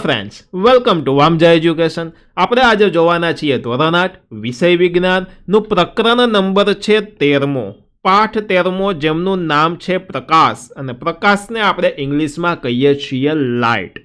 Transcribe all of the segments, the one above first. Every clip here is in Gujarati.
Friends, welcome to Vamja education. આપણે આજે જોવાના છીએ ધોરણ 8 વિષય વિજ્ઞાનનું પ્રકરણ નંબર છે 13મો, પાઠ 13મો, જેમનું નામ છે પ્રકાશ, અને પ્રકાશને આપણે ઇંગ્લિશમાં કહીએ છીએ લાઇટ.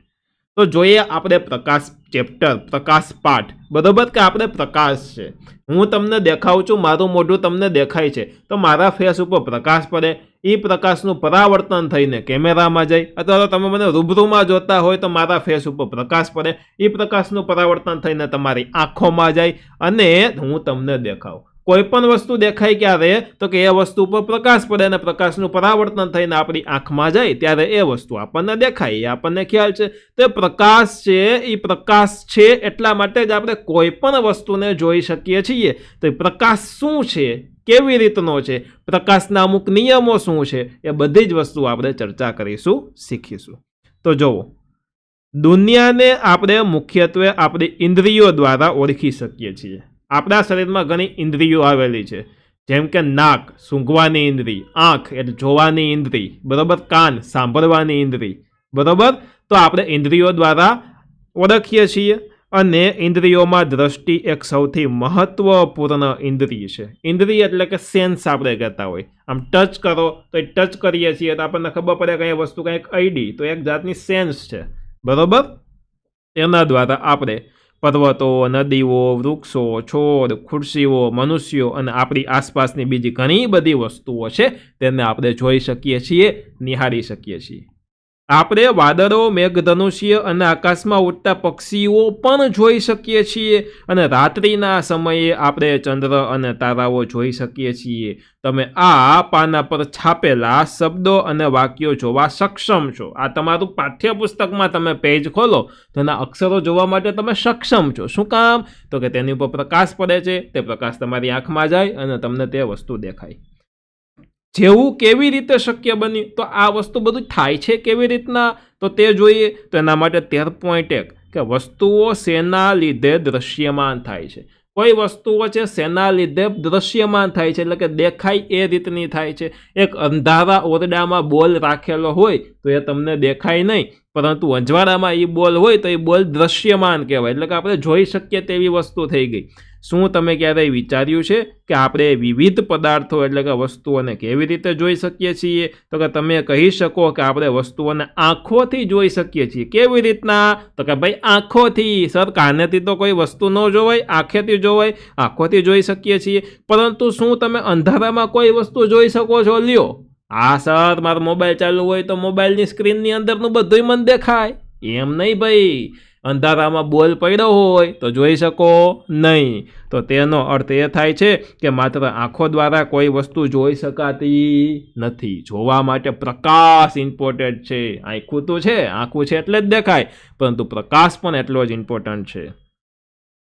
તો જોઈએ આપણે પ્રકાશ ચેપ્ટર, પ્રકાશ પાઠ, બરોબર, કે આપણે પ્રકાશ છે. હું તમને દેખાઉં છું, મારું મોઢું તમને દેખાય છે, તો મારા ફેસ ઉપર પ્રકાશ પડે, એ પ્રકાશનું પરાવર્તન થઈને કેમેરામાં જાય, અથવા તો તમે મને રૂબરૂમાં જોતા હોય તો મારા ફેસ ઉપર પ્રકાશ પડે, એ પ્રકાશનું પરાવર્તન થઈને તમારી આંખોમાં જાય અને હું તમને દેખાઉં. કોઈ પણ વસ્તુ દેખાય ક્યારે, તો કે એ વસ્તુ ઉપર પ્રકાશ પડે અને પ્રકાશનું પરાવર્તન થઈને આપણી આંખમાં જાય, ત્યારે એ વસ્તુ આપણને દેખાય, એ આપણને ખ્યાલ છે. તો પ્રકાશ છે, એ પ્રકાશ છે એટલા માટે જ આપણે કોઈ પણ વસ્તુને જોઈ શકીએ છીએ. તો પ્રકાશ શું છે, કેવી રીતનો છે, પ્રકાશના અમુક નિયમો શું છે, એ બધી જ વસ્તુ આપણે ચર્ચા કરીશું, શીખીશું. તો જુઓ, દુનિયાને આપણે મુખ્યત્વે આપણી ઇન્દ્રિયો દ્વારા ઓળખી શકીએ છીએ. આપણા શરીરમાં ઘણી ઇન્દ્રિયો આવેલી છે, જેમ કે નાક, સૂંઘવાની ઇન્દ્રિય, આંખ એટલે જોવાની ઇન્દ્રિય, બરોબર, કાન સાંભળવાની ઇન્દ્રિય, બરોબર. તો આપણે ઇન્દ્રિયો દ્વારા ઓળખીએ છીએ. અને ઇન્દ્રિયોમાં દ્રષ્ટિ એક સૌથી મહત્વપૂર્ણ ઇન્દ્રિય છે. ઇન્દ્રિય એટલે કે સેન્સ આપણે કહેતા હોય. આમ ટચ કરો તો એ ટચ કરીએ છીએ તો આપણને ખબર પડે કે એ વસ્તુ કંઈક અડી, તો એક જાતની સેન્સ છે, બરોબર. તેના દ્વારા આપણે પર્વતો, નદીઓ, વૃક્ષો, છોડ, ખુરશીઓ, મનુષ્યો અને આપણી આસપાસની બીજી ઘણી બધી વસ્તુઓ છે તેને આપણે જોઈ શકીએ છીએ, નિહાળી શકીએ છીએ. આપણે વાદળો, મેઘધનુષ્ય અને આકાશમાં ઉડતા પક્ષીઓ પણ જોઈ શકીએ છીએ. અને રાત્રિના સમયે આપણે ચંદ્ર અને તારાઓ જોઈ શકીએ છીએ. તમે આ પાના પર છાપેલા શબ્દો અને વાક્યો જોવા સક્ષમ છો. આ તમારું પાઠ્યપુસ્તકમાં તમે પેજ ખોલો તો એના અક્ષરો જોવા માટે તમે સક્ષમ છો. શું કામ? તો કે તેની ઉપર પ્રકાશ પડે છે, તે પ્રકાશ તમારી આંખમાં જાય અને તમને તે વસ્તુ દેખાય. જેવું કેવી રીતે શક્ય બન્યું? તો આ વસ્તુ બધું થાય છે કેવી રીતના, તો તે જોઈએ. તો એના માટે 13.1 કે વસ્તુઓ શેના લીધે દ્રશ્યમાન થાય છે. કોઈ વસ્તુઓ છે શેના લીધે દ્રશ્યમાન થાય છે, એટલે કે દેખાય એ રીતની થાય છે. એક અંધારા ઓરડામાં બોલ રાખેલો હોય તો એ તમને દેખાય નહીં, પરંતુ અંજવાડામાં એ બોલ હોય તો એ બોલ દ્રશ્યમાન કહેવાય, એટલે કે આપણે જોઈ શકીએ તેવી વસ્તુ થઈ ગઈ. શું તમે ક્યારેય વિચાર્યું છે કે આપણે વિવિધ પદાર્થો એટલે કે વસ્તુઓને કેવી રીતે જોઈ શકીએ છીએ? તો કે તમે કહી શકો કે આપણે વસ્તુઓને આંખોથી જોઈ શકીએ છીએ. કેવી રીતના? તો કે ભાઈ આંખોથી. સર, કાનેથી તો કોઈ વસ્તુ ન જોવાય, આંખેથી જોવાય, આંખોથી જોઈ શકીએ છીએ. પરંતુ શું તમે અંધારામાં કોઈ વસ્તુ જોઈ શકો છો? લ્યો, હા સર, મારો મોબાઈલ ચાલુ હોય તો મોબાઈલની સ્ક્રીનની અંદરનું બધું મને દેખાય. એમ નહીં ભાઈ, અંધારામાં બોલ પડ્યો હોય તો જોઈ શકો નહીં. તો તેનો અર્થ એ થાય છે કે માત્ર આંખો દ્વારા કોઈ વસ્તુ જોઈ શકાતી નથી. જોવા માટે પ્રકાશ ઇમ્પોર્ટન્ટ છે. આંખું તો છે, આંખું છે એટલે જ દેખાય, પરંતુ પ્રકાશ પણ એટલો જ ઇમ્પોર્ટન્ટ છે.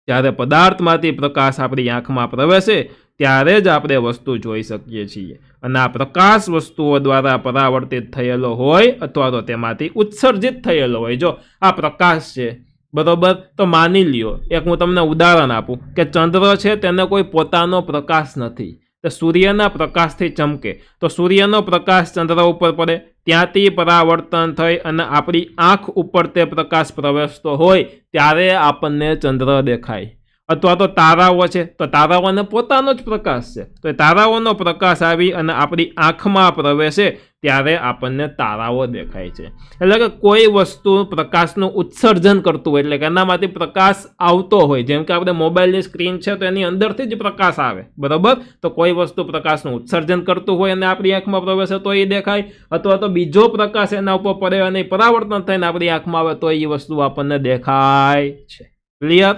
જ્યારે પદાર્થમાંથી પ્રકાશ આપણી આંખમાં પ્રવેશે ત્યારે જ આપણે વસ્તુ જોઈ શકીએ છીએ. અને આ પ્રકાશ વસ્તુઓ દ્વારા પરાવર્તિત થયેલો હોય અથવા તો તેમાંથી ઉત્સર્જિત થયેલો હોય. જો આ પ્રકાશ છે, બરોબર, તો માની લ્યો, એક હું તમને ઉદાહરણ આપું કે ચંદ્ર છે તેને કોઈ પોતાનો પ્રકાશ નથી. તો સૂર્યના પ્રકાશથી ચમકે તો સૂર્યનો પ્રકાશ ચંદ્ર ઉપર પડે, ત્યાંથી પરાવર્તન થઈ અને આપણી આંખ ઉપર તે પ્રકાશ પ્રવેશતો હોય ત્યારે આપણને ચંદ્ર દેખાય. અથવા તો તારાઓ છે તો તારાઓને પોતાનો જ પ્રકાશ છે, તો તારાઓનો પ્રકાશ આવી અને આપણી આંખમાં પ્રવેશે ત્યારે આપણને તારાઓ દેખાય છે. એટલે કે કોઈ વસ્તુ પ્રકાશનું ઉત્સર્જન કરતું હોય, એટલે કે એનામાંથી પ્રકાશ આવતો હોય. જેમ કે આપણે મોબાઈલની સ્ક્રીન છે તો એની અંદરથી જ પ્રકાશ આવે, બરાબર. તો કોઈ વસ્તુ પ્રકાશનું ઉત્સર્જન કરતું હોય અને આપણી આંખમાં પ્રવેશે તો એ દેખાય, અથવા તો બીજો પ્રકાશ એના ઉપર પડે અને પરાવર્તન થઈને આપણી આંખમાં આવે તો એ વસ્તુ આપણને દેખાય છે. ક્લિયર?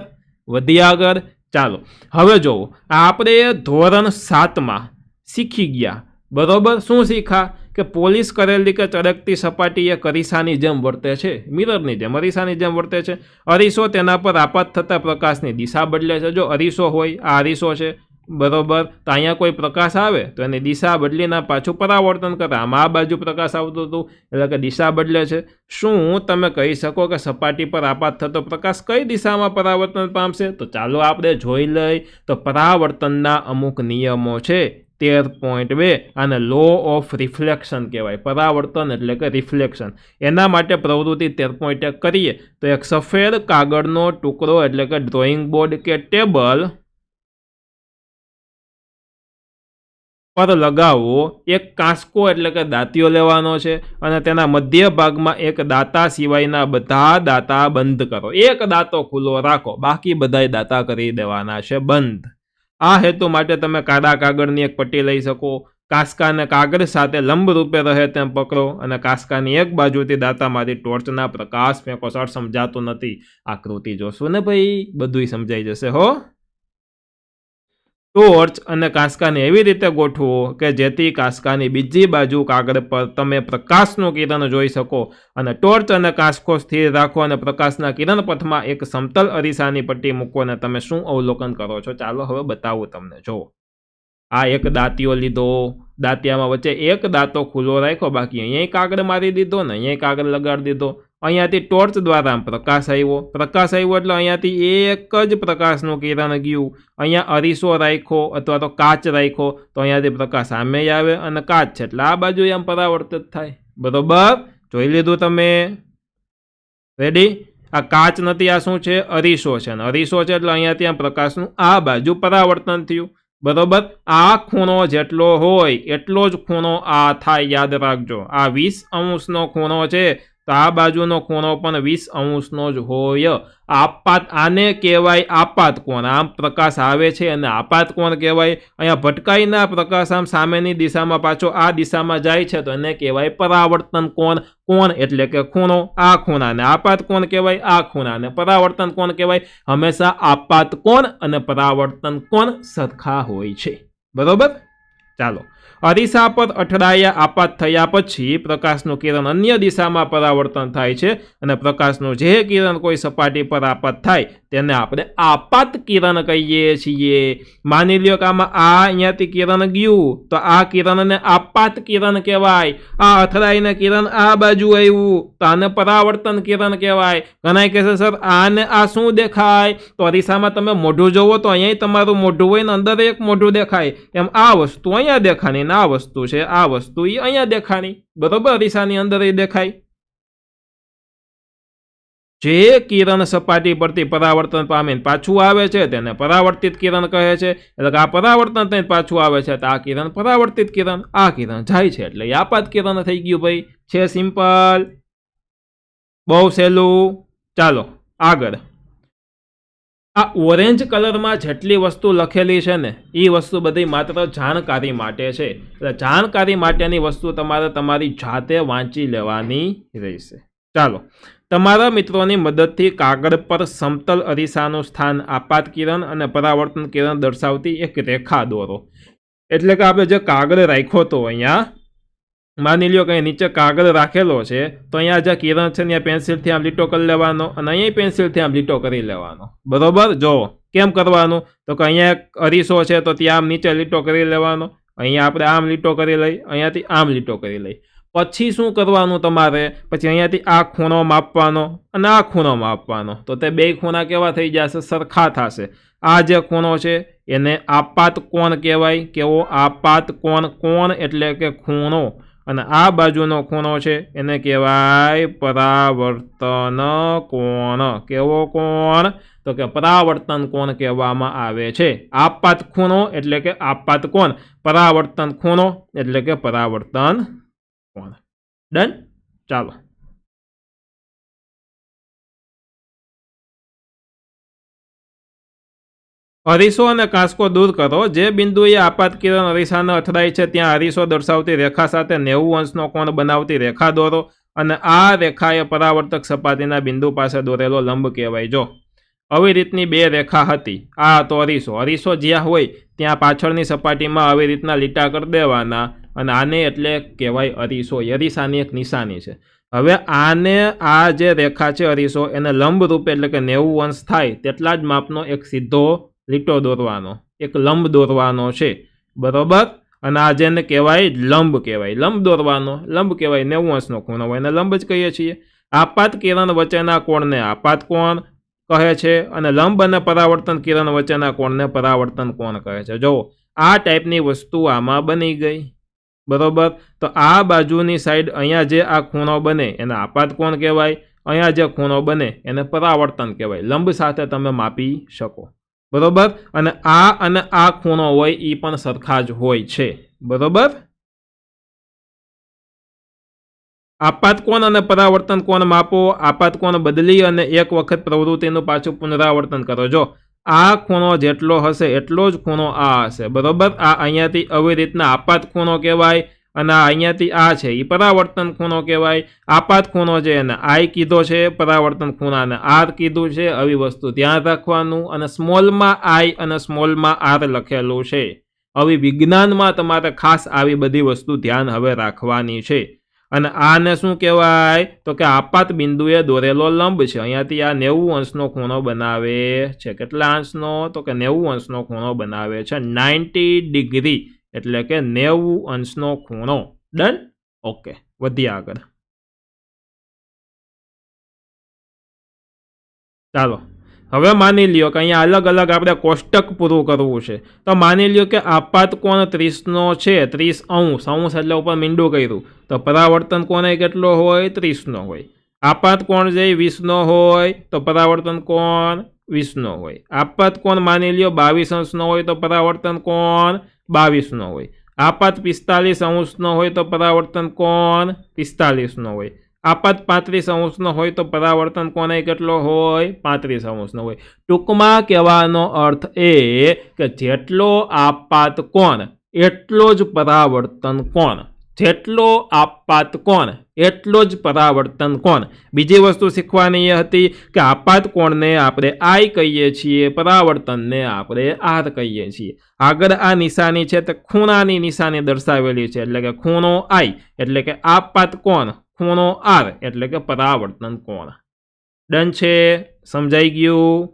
વધી આગળ ચાલો. હવે જોવો, આપણે ધોરણ 7માં શીખી ગયા, બરોબર. શું શીખા? કે પોલિશ કરેલી કે ચળકતી સપાટી એ અરીસાની જેમ વર્તે છે, મિરરની જેમ, અરીસાની જેમ વર્તે છે. અરીસો તેના પર આપાત થતા પ્રકાશની દિશા બદલે છે. જો અરીસો હોય, આ અરીસો છે, બરોબર, તો અહીંયા કોઈ પ્રકાશ આવે તો એની દિશા બદલીને પાછું પરાવર્તન કરે. આમ આ બાજુ પ્રકાશ આવતું હતું એટલે કે દિશા બદલે છે. શું તમે કહી શકો કે સપાટી પર આપાત થતો પ્રકાશ કઈ દિશામાં પરાવર્તન પામશે? તો ચાલો આપણે જોઈ લઈએ. તો પરાવર્તનના અમુક નિયમો છે 13.2 આને લો ઓફ રિફ્લેક્શન કહેવાય. પરાવર્તન એટલે કે રિફ્લેક્શન. એના માટે પ્રવૃત્તિ 13.1 કરીએ તો એક સફેદ કાગળનો ટુકડો એટલે કે ડ્રોઈંગ બોર્ડ કે ટેબલ પર લગાવવો. એક કાંસકો એટલે કે દાંતીઓ લેવાનો છે અને તેના મધ્ય ભાગમાં એક દાંતા સિવાયના બધા દાંતા બંધ કરો. એક દાંતો ખુલ્લો રાખો, બાકી બધાય દાંતા કરી દેવાના છે બંધ. આ હેતુ માટે તમે કાળા કાગળની એક પટ્ટી લઈ શકો. કાંસકાને કાગળ સાથે લંબ રૂપે રહે તેમ પકડો અને કાંસકાની એક બાજુથી દાંતામાંથી ટોર્ચના પ્રકાશ ફેંકો. સર સમજાતું નથી, આકૃતિ જોશું ને ભાઈ, બધુંય સમજાઈ જશે હો. ટોર્ચ અને કાંસકાને એવી રીતે ગોઠવો કે જેથી કાંસકાની બીજી બાજુ કાગળ પર તમે પ્રકાશનું કિરણ જોઈ શકો અને ટોર્ચ અને કાંસકો સ્થિર રાખો અને પ્રકાશના કિરણ પથમાં એક સમતલ અરીસાની પટ્ટી મૂકો અને તમે શું અવલોકન કરો છો ચાલો હવે બતાવું તમને. જો આ એક દાંતીઓ લીધો, દાંતિયામાં વચ્ચે એક દાંતો ખુલ્લો રાખ્યો, બાકી અહીંયા કાગળ મારી દીધો ને અહીંયા કાગળ લગાડી દીધો. અહીંયાથી ટોર્ચ દ્વારા પ્રકાશ આવ્યો એટલે અહીંયાથી એક જ પ્રકાશનું કિરણ ગયું. અહીંયા અરીસો રાખ્યો અથવા તો કાચ રાખ્યો તો અહીંયાથી પ્રકાશ સામે આવે અને કાચ છે એટલે આ બાજુ એમ પરાવર્તિત થાય. બરોબર, જોઈ લીધું તમે? રેડી? આ કાચ નથી, આ શું છે? અરીસો છે. અને અરીસો છે એટલે અહીંયાથી આમ પ્રકાશનું આ બાજુ પરાવર્તન થયું. બરોબર, આ ખૂણો જેટલો હોય એટલો જ ખૂણો આ થાય, યાદ રાખજો. આ 20 અંશનો ખૂણો છે તો આ બાજુનો ખૂણો પણ 20 અંશનો જ હોય. આને કહેવાય આપાત કોણ. આમ પ્રકાશ આવે છે અને આપાત કોણ કહેવાય. અહીંયા ભટકાઈના પ્રકાશ આમ સામેની દિશામાં પાછો આ દિશામાં જાય છે તો એને કહેવાય પરાવર્તન કોણ. કોણ એટલે કે ખૂણો. આ ખૂણાને આપાત કોણ કહેવાય, આ ખૂણાને પરાવર્તન કોણ કહેવાય. હંમેશા આપાત કોણ અને પરાવર્તન કોણ સરખા હોય છે. બરોબર, ચાલો. અરીસા પર અથડાયા આપાત થયા પછી પ્રકાશનું કિરણ અન્ય દિશામાં પરાવર્તન થાય છે અને પ્રકાશનું જે કિરણ કોઈ સપાટી પર આપાત થાય તેને આપણે આપાત કિરણ કહીએ છીએ. માની લ્યો કે આમાં આ અહીંયાથી કિરણ ગયું તો આ કિરણને આપાત કિરણ કહેવાય. આ અથડાઈને કિરણ આ બાજુ આવ્યું તો આને પરાવર્તન કિરણ કહેવાય. ઘણા કહે છે સર આને આ શું દેખાય? તો અરીસામાં તમે મોઢું જોવો તો અહીંયા તમારું મોઢું હોય ને અંદર એક મોઢું દેખાય. એમ આ વસ્તુ અહીંયા દેખાણી, આ વસ્તુ છે, આ વસ્તુ એ અહીંયા દેખાણી. બરોબર, અરીસાની અંદર એ દેખાય. જે કિરણ સપાટી પરથી પરાવર્તન પામીને પાછું આવે છે તેને પરાવર્તિત કિરણ કહે છે. એટલે કે આ પરાવર્તન થઈને પાછું આવે છે તો આ કિરણ પરાવર્તિત કિરણ. આ કિરણ જાય છે એટલે આપાત કિરણ થઈ ગયું ભાઈ. છે સિમ્પલ, બહુ સહેલું. ચાલો આગળ. આ ઓરેન્જ કલરમાં જેટલી વસ્તુ લખેલી છે ને એ વસ્તુ બધી માત્ર જાણકારી માટે છે. એટલે જાણકારી માટેની વસ્તુ તમારે તમારી જાતે વાંચી લેવાની રહેશે. ચાલો, તમારા મિત્રોની મદદથી કાગળ પર સમતલ અરીસાનું સ્થાન, આપાત કિરણ અને પરાવર્તન કિરણ દર્શાવતી એક રેખા દોરો. એટલે કે આપણે જે કાગળ રાખ્યો તો અહીંયા માની લ્યો કે નીચે કાગળ રાખેલો છે તો અહીંયા જે કિરણ છે ત્યાં પેન્સિલથી આમ લીટો કરી લેવાનો અને અહીંયા પેન્સિલથી આમ લીટો કરી લેવાનો. બરોબર, જો કેમ કરવાનું તો કે અહીંયા એક અરીસો છે તો ત્યાં આમ નીચે લીટો કરી લેવાનો. અહીંયા આપણે આમ લીટો કરી લઈ, અહીંયાથી આમ લીટો કરી લઈ. પછી શું કરવાનું તમારે? પછી અહીંયાથી આ ખૂણો માપવાનો અને આ ખૂણો માપવાનો. તો તે બે ખૂણા કેવા થઈ જશે? સરખા થશે. આ જે ખૂણો છે એને આપાત કોણ કહેવાય. કેવો? આપાત કોણ. કોણ એટલે કે ખૂણો. અને આ બાજુનો ખૂણો છે એને કહેવાય પરાવર્તન કોણ. કેવો કોણ? તો કે પરાવર્તન કોણ કહેવામાં આવે છે. આપાત ખૂણો એટલે કે આપાત કોણ, પરાવર્તન ખૂણો એટલે કે પરાવર્તન કોણ. ડન? ચાલો. અરીસો અને કાંસકો દૂર કરો. જે બિંદુએ આપાત કિરણ અરીસાને અથડાય છે ત્યાં અરીસો દર્શાવતી રેખા સાથે 90 અંશનો કોણ બનાવતી રેખા દોરો અને આ રેખા એ પરાવર્તક સપાટીના બિંદુ પાસે દોરેલો લંબ કહેવાય. જો આવી રીતની બે રેખા હતી. આ તો અરીસો જ્યાં હોય ત્યાં પાછળની સપાટીમાં આવી રીતના લીટા કરી દેવાના અને આને એટલે કહેવાય અરીસો. અરીસાની એક નિશાની છે. હવે આને આ જે રેખા છે અરીસો એને લંબ રૂપે એટલે કે 90 અંશ થાય તેટલા જ માપનો એક સીધો લીટો દોરવાનો, એક લંબ દોરવાનો છે. બરોબર, અને આ જેને કહેવાય લંબ કહેવાય. લંબ દોરવાનો, લંબ કહેવાય 90 અંશનો ખૂણો હોય એને લંબ જ કહીએ છીએ. આપાત કિરણ વચ્ચેના કોણને આપાત કોણ કહે છે અને લંબ અને પરાવર્તન કિરણ વચ્ચેના કોણને પરાવર્તન કોણ કહે છે. જુઓ આ ટાઈપની વસ્તુ આમાં બની ગઈ, બરોબર। તો આ બાજુની સાઈડ અહીંયા જે આ ખૂણો બને એને આપાત કોણ કહેવાય, અહીંયા જે ખૂણો બને એને પરાવર્તન કહેવાય। લંબ સાથે તમે માપી શકો, બરોબર। અને આ ખૂણો હોય એ પણ સરખા જ હોય છે, બરોબર। આપાત કોણ અને પરાવર્તન કોણ માપો। આપાત કોણ બદલી અને એક વખત પ્રવૃત્તિનું પાછું પુનરાવર્તન કરો। જો આ ખૂણો જેટલો હશે એટલો જ ખૂણો આ હશે, બરોબર। આ અહીંયાથી આવી રીતના આપાત ખૂણો કહેવાય અને આ અહીંયાથી આ છે એ પરાવર્તન ખૂણો કહેવાય। આપાત ખૂણો છે એને આઈ કીધો છે, પરાવર્તન ખૂણાને આર કીધું છે। આવી વસ્તુ ધ્યાન રાખવાનું। અને સ્મોલમાં આઈ અને સ્મોલમાં આર લખેલું છે। આવી વિજ્ઞાનમાં તમારે ખાસ આવી બધી વસ્તુ ધ્યાન હવે રાખવાની છે। અને આને શું કહેવાય તો કે આપાત બિંદુએ દોરેલો લંબ છે। અહીંયાથી આ 90 અંશનો ખૂણો બનાવે છે। કેટલા અંશનો તો કે 90 અંશનો ખૂણો બનાવે છે, 90 ડિગ્રી, એટલે કે 90 અંશનો ખૂણો। ડન, ઓકે, વધીએ આગળ। ચાલો હવે માની લ્યો કે અહીંયા અલગ અલગ આપણે કોષ્ટક પૂરું કરવું છે। તો માની લ્યો કે આપાત કોણ 30નો છે, 30 અંશ, અંશ એટલે ઉપર મીંડું કર્યું, તો પરાવર્તન કોણ કેટલો હોય, 30નો હોય। આપાત કોણ જે 20નો હોય તો પરાવર્તન કોણ 20નો હોય। આપાત કોણ માની લ્યો 22 અંશનો હોય તો પરાવર્તન કોણ 22નો હોય। આપાત 45 અંશનો હોય તો પરાવર્તન કોણ 45નો હોય। આપાત 35 અંશનો હોય તો પરાવર્તન કોણ કેટલો હોય, 35 અંશનો હોય। ટૂંકમાં કહેવાનો અર્થ એ કે જેટલો આપાત કોણ એટલો જ પરાવર્તન કોણ, જેટલો આપાત કોણ એટલો જ પરાવર્તન કોણ। બીજી વસ્તુ શીખવાની એ હતી કે આપાત કોણને આપણે આઈ કહીએ છીએ, પરાવર્તનને આપણે આર કહીએ છીએ। આગળ આ નિશાની છે તે ખૂણાની નિશાની દર્શાવેલી છે, એટલે કે ખૂણો આઈ એટલે કે આપાત કોણ, ખૂણો આર એટલે કે પરાવર્તન કોણ। ડન છે, સમજાઈ ગયું?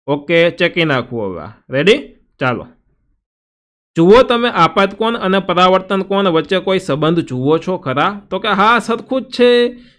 ઓકે, ચેકી નાખવું હવે, રેડી? ચાલો જુઓ, તમે આપાત કોણ અને પરાવર્તન કોણ વચ્ચે કોઈ સંબંધ જુઓ છો ખરા? તો કે હા, સરખું જ છે।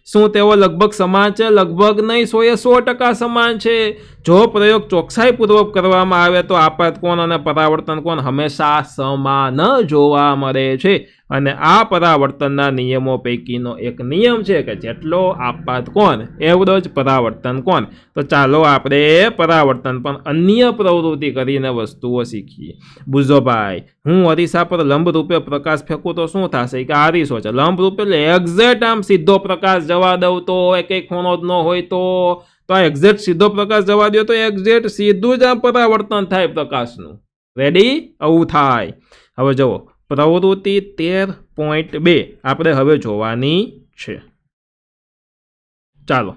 શું તેઓ લગભગ સમાન છે? લગભગ નહીં, 100% સમાન છે। જો પ્રયોગ ચોકસાઈપૂર્વક કરવામાં આવે તો આપાત કોણ અને પરાવર્તન કોણ હંમેશા સમાન જોવા મળે છે। અને આ પરાવર્તનના નિયમો પૈકીનો એક નિયમ છે કે જેટલો આપાત કોણ એવડો જ પરાવર્તન કોણ। તો ચાલો આપણે પરાવર્તન પણ અન્ય પ્રવૃત્તિ કરીને વસ્તુઓ શીખીએ। બુઝો ભાઈ, હું અરીસા પર લંબ રૂપે પ્રકાશ ફેંકું તો શું થશે? કે અરીસો છે, લંબ રૂપે એટલે એક્ઝેક્ટ આમ સીધો પ્રકાશ જવા દઉં તો એક ખૂણો જ ન હોય તો આ એક્ઝેક્ટ સીધો પ્રકાશ જવા દો તો એક્ઝેક્ટ સીધું જ આ પરાવર્તન થાય પ્રકાશનું। રેડી? આવું થાય। હવે જુઓ, પ્રવૃત્તિ 13.2 આપણે હવે જોવાની છે। ચાલો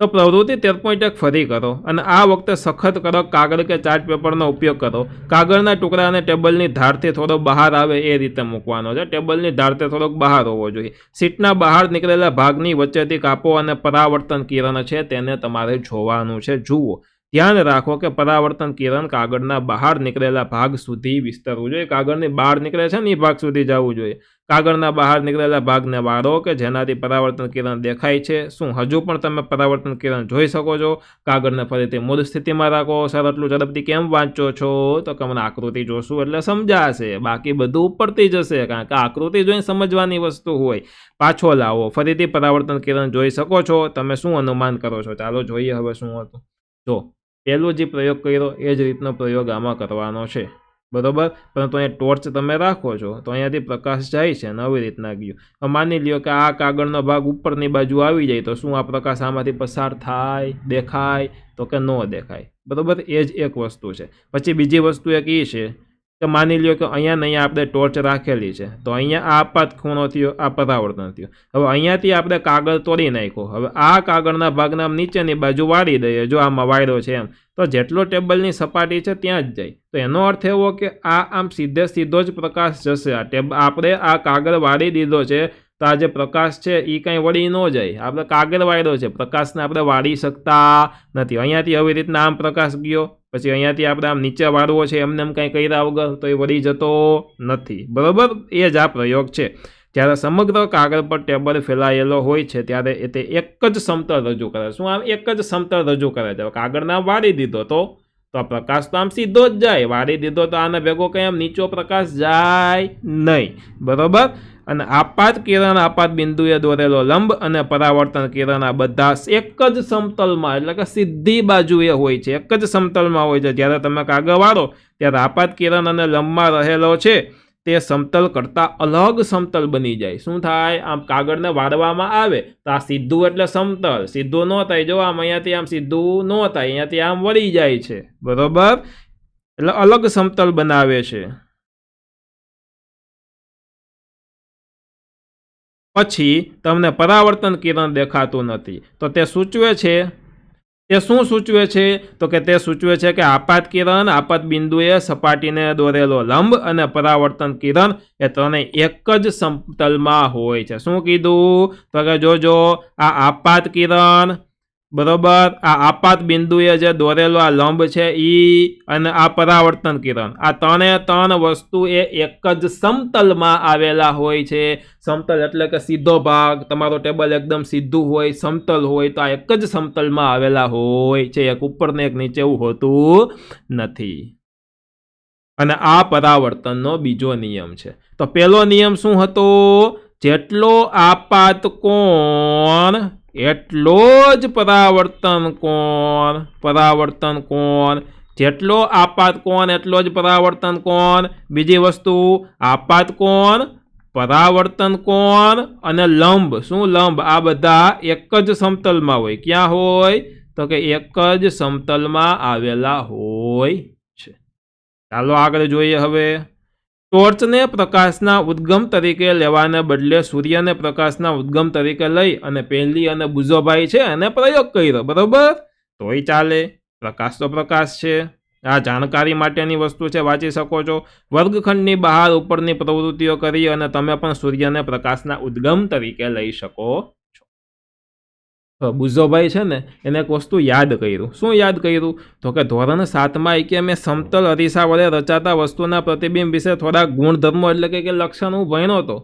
તો પ્રવૃત્તિ 13.1 ફરી કરો અને આ વખતે સખત કડક કાગળ કે ચાર્ટ પેપરનો ઉપયોગ કરો। કાગળના ટુકડાને ટેબલની ધારથી થોડો બહાર આવે એ રીતે મૂકવાનો છે। ટેબલની ધારથી થોડોક બહાર હોવો જોઈએ। સીટના બહાર નીકળેલા ભાગની વચ્ચેથી કાપો અને પરાવર્તન કિરણ છે તેને તમારે જોવાનું છે। જુઓ, ધ્યાન રાખો કે પરાવર્તન કિરણ કાગળના બહાર નીકળેલા ભાગ સુધી વિસ્તરવું જોઈએ। કાગળની બહાર નીકળે છે ને એ ભાગ સુધી જવું જોઈએ। કાગળના બહાર નીકળેલા ભાગને વાળો કે જેનાથી પરાવર્તન કિરણ દેખાય છે। શું હજુ પણ તમે પરાવર્તન કિરણ જોઈ શકો છો? કાગળને ફરીથી મૂળ સ્થિતિમાં રાખો। સર, આટલું ઝડપથી કેમ વાંચો છો? તો કે મને આકૃતિ જોશું એટલે સમજાશે, બાકી બધું ઉપરથી જશે, કારણ કે આકૃતિ જોઈને સમજવાની વસ્તુ હોય। પાછો લાવો, ફરીથી પરાવર્તન કિરણ જોઈ શકો છો? તમે શું અનુમાન કરો છો? ચાલો જોઈએ હવે શું હતું। જો પહેલો જે પ્રયોગ કર્યો એ જ રીતનો પ્રયોગ આમાં કરવાનો છે, બરોબર। પરંતુ અહીંયા ટોર્ચ તમે રાખો છો તો અહીંયાથી પ્રકાશ જાય છે અને આવી રીતના ગયું। માની લ્યો કે આ કાગળનો ભાગ ઉપરની બાજુ આવી જાય તો શું આ પ્રકાશ આમાંથી પસાર થાય, દેખાય? તો કે ન દેખાય, બરોબર। એ જ એક વસ્તુ છે। પછી બીજી વસ્તુ એક એ છે કે માની લ્યો કે અહીંયા ને અહીંયા આપણે ટોર્ચ રાખેલી છે તો અહીંયા આ આપાત ખૂણો થયો, આ પરાવર્તન થયું। હવે અહીંયાથી આપણે કાગળ તોડી નાખ્યો। હવે આ કાગળના ભાગને આમ નીચેની બાજુ વાળી દઈએ, જો આમાં વાળ્યો છે એમ, તો જેટલો ટેબલની સપાટી છે ત્યાં જ જાય। તો એનો અર્થ એવો કે આ આમ સીધો જ પ્રકાશ જશે। આપણે આ કાગળ વાળી દીધો છે તો આ જે પ્રકાશ છે એ કંઈ વળી ન જાય। આપણે કાગળ વાળ્યો છે, પ્રકાશને આપણે વાળી શકતા નથી। અહીંયાથી આવી રીતના આમ પ્રકાશ ગયો, પછી અહીંયાથી આપણે આમ નીચે વાળવો છે એમને એમ કંઈ કર્યા વગર તો એ વળી જતો નથી, બરોબર। એ જ આ પ્રયોગ છે। જ્યારે સમગ્ર કાગળ પર ટેબલ ફેલાયેલો હોય છે ત્યારે તે એક જ સમતલ રજૂ કરે। શું આમ એક જ સમતલ રજૂ કરે છે? કાગળને વાળી દીધો તો તો આ પ્રકાશ તો આમ સીધો જ જાય, વાળી દીધો તો આને ભેગો કંઈ આમ નીચો પ્રકાશ જાય નહીં, બરોબર. અને આપાત કિરણ આપાત બિંદુએ દોરેલો લંબ અને પરાવર્તન કિરણ આ બધા એક જ સમતલમાં એટલે કે સીધી બાજુએ હોય છે, એક જ સમતલમાં હોય છે. જ્યારે તમે કાગળ વાળો ત્યારે આપાત કિરણ અને લંબમાં રહેલો છે તે સમતલ કરતાં અલગ સમતલ બની જાય. શું થાય? આમ કાગળને વાળવામાં આવે તો આ સીધું એટલે સમતલ, સીધું ન થાય, જો આમ અહીંયાથી આમ સીધું ન થાય, અહીંયાથી આમ વળી જાય છે, બરોબર. એટલે અલગ સમતલ બનાવે છે. પછી તમને પરાવર્તન કિરણ દેખાતું નથી તો તે સૂચવે છે, તે શું સૂચવે છે? તો કે તે સૂચવે છે કે આપાત કિરણ આપાત બિંદુએ સપાટીને દોરેલો લંબ અને પરાવર્તન કિરણ એ ત્રણેય એક જ સમતલમાં હોય છે. શું કીધું? તો કે જોજો, આ આપાત કિરણ, બરોબર, આ આપાત બિંદુએ જે દોરેલો આ લંબ છે ઈ અને આ પરાવર્તન કિરણ, આ ત્રણે ત્રણ વસ્તુ એ એક જ સમતલમાં આવેલા હોય છે. સમતલ એટલે કે સીધો ભાગ, તમારો ટેબલ એકદમ સીધું હોય, સમતલ હોય, તો આ એક જ સમતલમાં આવેલા હોય છે, એક ઉપર ને એક નીચે એવું હોતું નથી. અને આ પરાવર્તનનો બીજો નિયમ છે. તો પહેલો નિયમ શું હતો? જેટલો આપાત કોણ એટલો જ પરાવર્તન કોણ, પરાવર્તન કોણ, જેટલો આપાત કોણ એટલો જ પરાવર્તન કોણ. બીજી વસ્તુ, આપાત કોણ, પરાવર્તન કોણ અને લંબ, શું લંબ, આ બધા એક જ સમતલમાં હોય. ક્યાં હોય? તો કે એક જ સમતલમાં આવેલા હોય છે. ચાલો આગળ જોઈએ. હવે ટોર્ચને પ્રકાશના ઉદ્ગમ તરીકે લેવાને બદલે સૂર્યને પ્રકાશના ઉદ્ગમ તરીકે લઈ અને પહેલી અને બુઝોભાઈ છે એને પ્રયોગ કર્યો, બરોબર, તોય ચાલે, પ્રકાશ તો પ્રકાશ છે. આ જાણકારી માટેની વસ્તુ છે, વાંચી શકો છો. વર્ગખંડની બહાર ઉપરની પ્રવૃત્તિઓ કરી અને તમે પણ સૂર્યને પ્રકાશના ઉદ્ગમ તરીકે લઈ શકો છો. બુઝોભાઈ છે ને એને એક વસ્તુ યાદ કર્યું. શું યાદ કર્યું? તો કે ધોરણ 7માં કે મેં સમતલ અરીસા વડે રચાતા વસ્તુના પ્રતિબિંબ વિશે થોડા ગુણધર્મો એટલે કે લક્ષણ હું ભણ્યો હતો.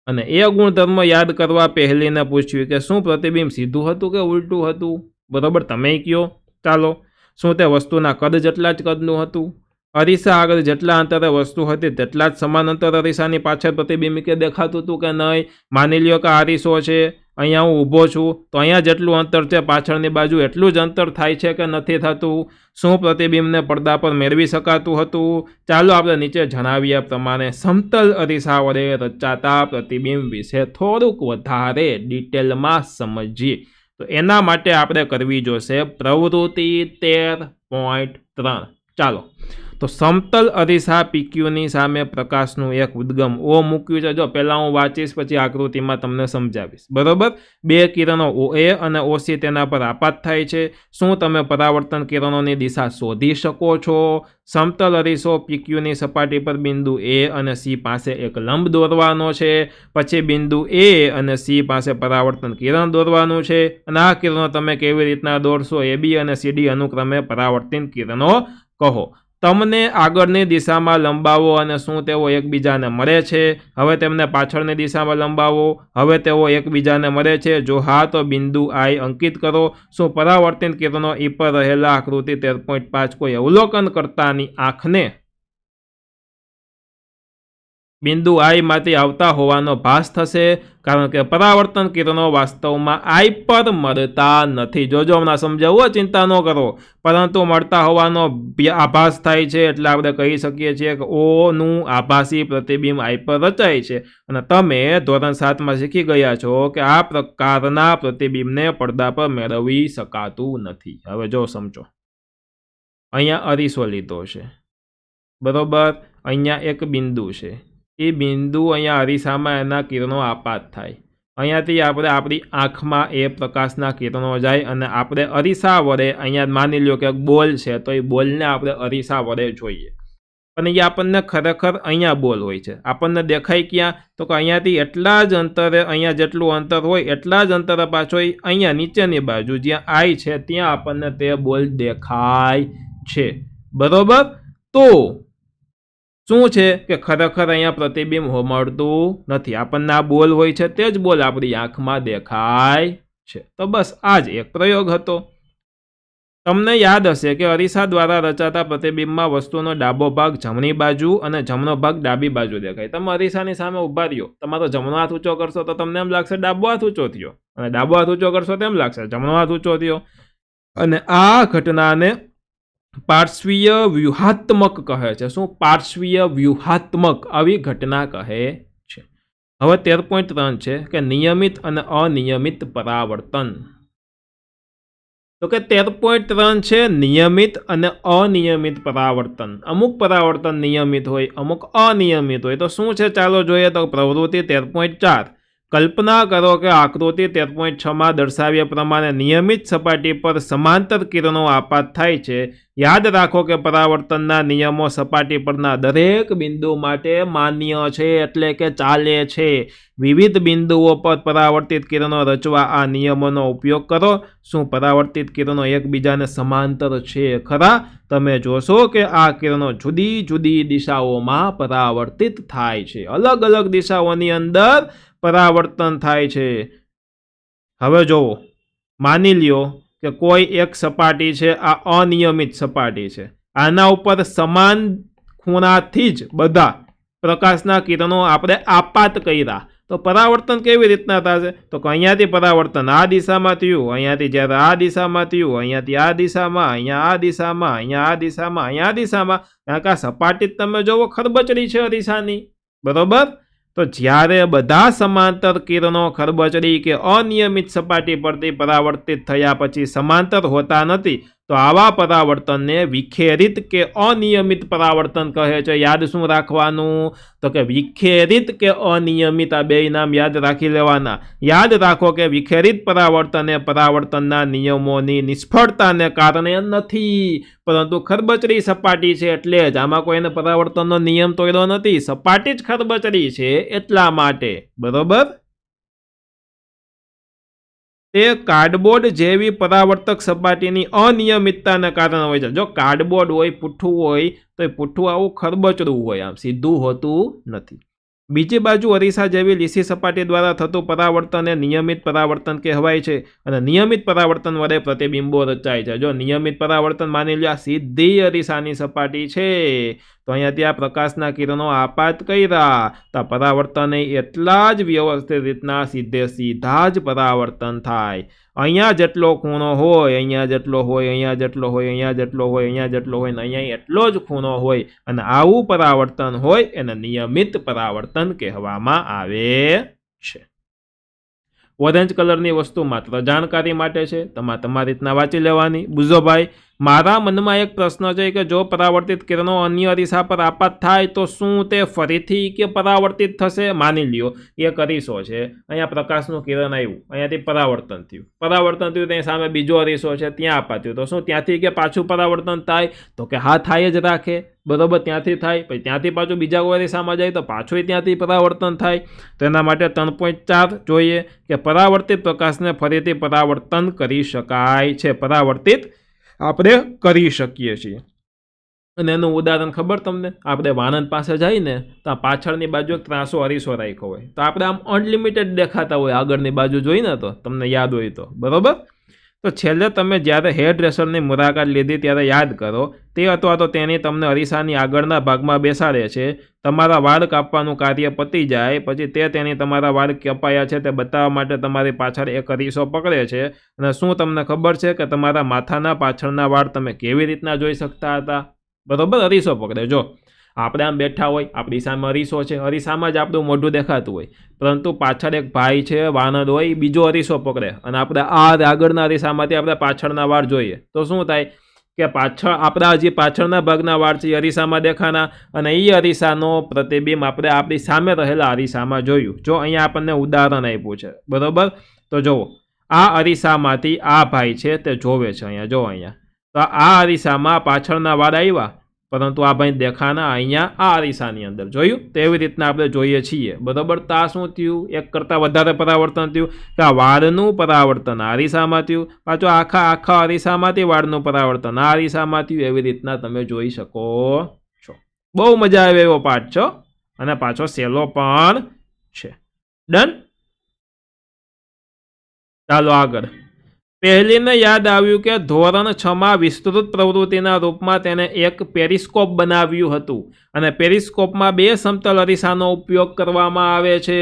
અને એ ગુણધર્મ યાદ કરવા પહેલીને પૂછ્યું કે શું પ્રતિબિંબ સીધું હતું કે ઉલટું હતું? બરોબર, તમે કયો. ચાલો, શું તે વસ્તુના કદ જેટલા જ કદનું હતું? અરીસા આગળ જેટલા અંતરે વસ્તુ હતી તેટલા જ સમાન અંતર અરીસાની પાછળ પ્રતિબિંબ કે દેખાતું હતું કે નહીં? માની લ્યો કે અરીસો છે, અહીંયા હું ઊભો છું તો અહીંયા જેટલું અંતર છે પાછળની બાજુ એટલું જ અંતર થાય છે કે નથી થતું? શું પ્રતિબિંબને પડદા પર મેળવી શકાતું હતું? ચાલો આપણે નીચે જણાવ્યા પ્રમાણે સમતલ અરીસા વડે રચાતા પ્રતિબિંબ વિશે થોડુંક વધારે ડિટેલમાં સમજીએ. તો એના માટે આપણે કરવી જોશે પ્રવૃત્તિ 13.3. ચાલો, તો સમતલ અરીસા પીક્યુની સામે પ્રકાશનું એક ઉદ્ગમ ઓ મૂક્યું છે. જો પહેલાં હું વાંચીશ પછી આકૃતિમાં તમને સમજાવીશ, બરોબર. બે કિરણો OA અને OC તેના પર આપાત થાય છે. શું તમે પરાવર્તન કિરણોની દિશા શોધી શકો છો? સમતલ અરીસો પીક્યુની સપાટી પર બિંદુ A અને C પાસે એક લંબ દોરવાનો છે. પછી બિંદુ A અને C પાસે પરાવર્તન કિરણ દોરવાનું છે. અને આ કિરણો તમે કેવી રીતના દોરશો? AB અને CD અનુક્રમે પરાવર્તન કિરણો કહો. તમને આગળની દિશામાં લંબાવો અને શું તેઓ એકબીજાને મળે છે? હવે તેમને પાછળની દિશામાં લંબાવો. હવે તેઓ એકબીજાને મળે છે? જો હા તો બિંદુ I અંકિત કરો. શું પરાવર્તિત કિરણો E પર રહેલા આકૃતિ 13.5 કોઈ અવલોકન કરતાની આંખને બિંદુ I માંથી આવતા હોવાનો ભાસ થશે? કારણ કે પરાવર્તન કિરણો વાસ્તવમાં I પર મળતા નથી. જોજો, હમણાં સમજાવું, ચિંતા ન કરો. પરંતુ મળતા હોવાનો આભાસ થાય છે એટલે આપણે કહી શકીએ છીએ કે O નું આભાસી પ્રતિબિંબ I પર રચાય છે. અને તમે ધોરણ 7માં શીખી ગયા છો કે આ પ્રકારના પ્રતિબિંબને પડદા પર મેળવી શકાતું નથી. હવે જો સમજો, અહીંયા અરીસો લીધો છે, બરોબર, અહીંયા એક બિંદુ છે. એ બિંદુ અહીંયા અરીસામાં એના કિરણો આપાત થાય. અહીંયાથી આપણે આપણી આંખમાં એ પ્રકાશના કિરણો જાય અને આપણે અરીસા વડે, અહીંયા માની લ્યો કે બોલ છે તો એ બોલને આપણે અરીસા વડે જોઈએ. અને એ આપણને ખરેખર અહીંયા બોલ હોય છે. આપણને દેખાય ક્યાં? તો કે અહીંયાથી એટલા જ અંતરે, અહીંયા જેટલું અંતર હોય એટલા જ અંતરે પાછો અહીંયા નીચેની બાજુ જ્યાં I છે ત્યાં આપણને તે બોલ દેખાય છે, બરોબર. તો શું છે કે ખરેખર અહીંયા પ્રતિબિંબ મળતું નથી. આપણને આ બોલ હોય છે તે જ બોલ આપણી આંખમાં દેખાય છે. તો બસ આ જ એક પ્રયોગ હતો. તમને યાદ હશે કે અરીસા દ્વારા રચાતા પ્રતિબિંબમાં વસ્તુનો ડાબો ભાગ જમણી બાજુ અને જમણો ભાગ ડાબી બાજુ દેખાય. તમે અરીસાની સામે ઊભા રહ્યો, તમારો જમણો હાથ ઊંચો કરશો તો તમને એમ લાગશે ડાબો હાથ ઊંચો થયો, અને ડાબો હાથ ઊંચો કરશો તો એમ લાગશે જમણો હાથ ઊંચો થયો. અને આ ઘટનાને પાર્શ્વીય વ્યૂહાત્મક કહે છે. શું? પાર્શ્વીય વ્યૂહાત્મક આવી ઘટના કહે છે. હવે 13.3 છે કે નિયમિત અને અનિયમિત પરાવર્તન. તો કે 13.3 છે નિયમિત અને અનિયમિત પરાવર્તન. અમુક પરાવર્તન નિયમિત હોય, અમુક અનિયમિત હોય. તો શું છે ચાલો જોઈએ. તો પ્રવૃત્તિ 13.4, કલ્પના કરો કે આકૃતિ 13.6માં દર્શાવ્યા પ્રમાણે નિયમિત સપાટી પર સમાંતર કિરણો આપાત થાય છે. યાદ રાખો કે પરાવર્તનના નિયમો સપાટી પરના દરેક બિંદુ માટે માન્ય છે, એટલે કે ચાલે છે. વિવિધ બિંદુઓ પર પરાવર્તિત કિરણો રચવા આ નિયમોનો ઉપયોગ કરો. શું પરાવર્તિત કિરણો એકબીજાને સમાંતર છે ખરા? તમે જોશો કે આ કિરણો જુદી જુદી દિશાઓમાં પરાવર્તિત થાય છે. અલગ અલગ દિશાઓની અંદર પરાવર્તન થાય છે. હવે જોવો, માની લ્યો કે કોઈ એક સપાટી છે, આ અનિયમિત સપાટી છે. આના ઉપર સમાન ખૂણાથી જ બધા પ્રકાશના કિરણો આપણે આપાત કર્યા, તો પરાવર્તન કેવી રીતના થશે? તો અહીંયાથી પરાવર્તન આ દિશામાં થયું, અહીંયાથી જ્યારે આ દિશામાં થયું, અહીંયાથી આ દિશામાં, અહીંયા આ દિશામાં, અહીંયા આ દિશામાં, અહીંયા આ દિશામાં. કારણ કે આ સપાટી તમે જોવો ખરબચડી છે અરીસાની, બરોબર? તો જ્યારે બધા સમાંતર કિરણો ખરબચડી કે અનિયમિત સપાટી પરથી પરાવર્તિત થયા પછી સમાંતર હોતા નથી, તો આવા પરાવર્તનને વિખેરિત કે અનિયમિત પરાવર્તન કહે છે. યાદ શું રાખવાનું? તો કે વિખેરિત કે અનિયમિત, આ બે નામ યાદ રાખી લેવાના. યાદ રાખો કે વિખેરિત પરાવર્તન એ પરાવર્તનના નિયમોની નિષ્ફળતાને કારણે નથી, પરંતુ ખરબચડી સપાટી છે એટલે જ. આમાં કોઈને પરાવર્તનનો નિયમ તોડ્યો નથી, સપાટી જ ખરબચડી છે એટલા માટે, બરોબર? તે કાર્ડબોર્ડ જેવી પરાવર્તક સપાટીની અનિયમિતતાને કારણે હોય છે. જો કાર્ડબોર્ડ હોય, પુઠ્ઠું હોય, તો એ પુઠ્ઠું આવું ખરબચડું હોય, આમ સીધું હોતું નથી. બીજી બાજુ અરીસા જેવી લીસી સપાટી દ્વારા થતું પરાવર્તન એ નિયમિત પરાવર્તન કહેવાય છે, અને નિયમિત પરાવર્તન વડે પ્રતિબિંબો રચાય છે. જો નિયમિત પરાવર્તન માની લો આ સીધી અરીસાની સપાટી છે, તો અહીંયાથી આ પ્રકાશના કિરણો આપાત કર્યા, તો પરાવર્તન એટલા જ વ્યવસ્થિત રીતના સીધા જ પરાવર્તન થાય. અહીંયા જેટલો ખૂણો હોય, અહીંયા જેટલો હોય, અહીંયા જેટલો હોય, અહીંયા જેટલો હોય, અહીંયા જેટલો હોય, ને અહીંયા એટલો જ ખૂણો હોય, અને આવું પરાવર્તન હોય એને નિયમિત પરાવર્તન કહેવામાં આવે છે. ઓરેન્જ કલરની વસ્તુ માત્ર જાણકારી માટે છે, તમારી રીતના વાંચી લેવાની. બુઝોભાઈ, મારા મનમાં એક પ્રશ્ન છે કે જો પરાવર્તિત કિરણો અન્ય અરીસા પર આપાત થાય તો શું તે ફરીથી કે પરાવર્તિત થશે? માની લ્યો એક અરીસો છે, અહીંયા પ્રકાશનું કિરણ આવ્યું, અહીંયાથી પરાવર્તન થયું, ત્યાં સામે બીજો અરીસો છે, ત્યાં આપાત થયું, તો શું ત્યાંથી કે પાછું પરાવર્તન થાય? તો કે હા, થાય જ રાખે, બરોબર? ત્યાંથી થાય, પછી ત્યાંથી પાછું બીજા કોઈ અરીસામાં જાય તો પાછું ત્યાંથી પરાવર્તન થાય. તો એના માટે 3.4 જોઈએ કે પરાવર્તિત પ્રકાશને ફરીથી પરાવર્તન કરી શકાય છે. પરાવર્તિત આપણે કરી શકીએ છીએ. અને એનું ઉદાહરણ ખબર તમને? આપણે વાણંદ પાસે જઈને તો પાછળની બાજુ એક ત્રાસો અરીસો રાખ્યો હોય, તો આપણે આમ અનલિમિટેડ દેખાતા હોય આગળની બાજુ જોઈને, તો તમને યાદ હોય તો, બરોબર? તો છેલ્લે તમે જ્યારે હેર ડ્રેસરની મુલાકાત લીધી ત્યારે યાદ કરો, તે અથવા તો તેની તમને અરીસાની આગળના ભાગમાં બેસાડે છે. તમારા વાળ કાપવાનું કાર્ય પતી જાય પછી તે તેની તમારા વાળ કપાયા છે તે બતાવવા માટે તમારી પાછળ એક અરીસો પકડે છે. અને શું તમને ખબર છે કે તમારા માથાના પાછળના વાળ તમે કેવી રીતના જોઈ શકતા હતા? બરોબર, અરીસો પકડે. જો આપણે આમ બેઠા હોય, આપણી સામે અરીસો છે, અરીસામાં જ આપણું મોઢું દેખાતું હોય, પરંતુ પાછળ એક ભાઈ છે, વાનર હોય, બીજો અરીસો પકડે અને આપણે આ આગળના અરીસામાંથી આપણે પાછળના વાળ જોઈએ, તો શું થાય કે પાછળ આપણા જે પાછળના ભાગના વાળ છે એ અરીસામાં દેખાના, અને એ અરીસાનો પ્રતિબિંબ આપણે આપણી સામે રહેલા અરીસામાં જોયું. જો અહીંયા આપણને ઉદાહરણ આપ્યું છે, બરોબર? તો જુઓ, આ અરીસામાંથી આ ભાઈ છે તે જોવે છે, અહીંયા જો, અહીંયા તો આ અરીસામાં પાછળના વાળ આવ્યા, પરંતુ આ ભાઈ દેખાના અહીંયા આ અરીસાની અંદર જોયું. તો એવી રીતના આપણે જોઈએ છીએ, બરોબર? તો આ શું થયું? એક કરતાં વધારે પરાવર્તન થયું, કે આ વાળનું પરાવર્તન આ અરીસામાં થયું, પાછું આખા અરીસામાંથી વાળનું પરાવર્તન આ અરીસામાં થયું. એવી રીતના તમે જોઈ શકો છો. બહુ મજા આવે એવો પાઠ છો, અને પાછો સહેલો પણ છે. ડન? ચાલો આગળ. પહેલીને યાદ આવ્યું કે ધોરણ 6માં વિસ્તૃત પ્રવૃત્તિના રૂપમાં તેને એક પેરિસ્કોપ બનાવ્યું હતું અને પેરિસ્કોપમાં 2 સમતલ અરીસાનો ઉપયોગ કરવામાં આવે છે.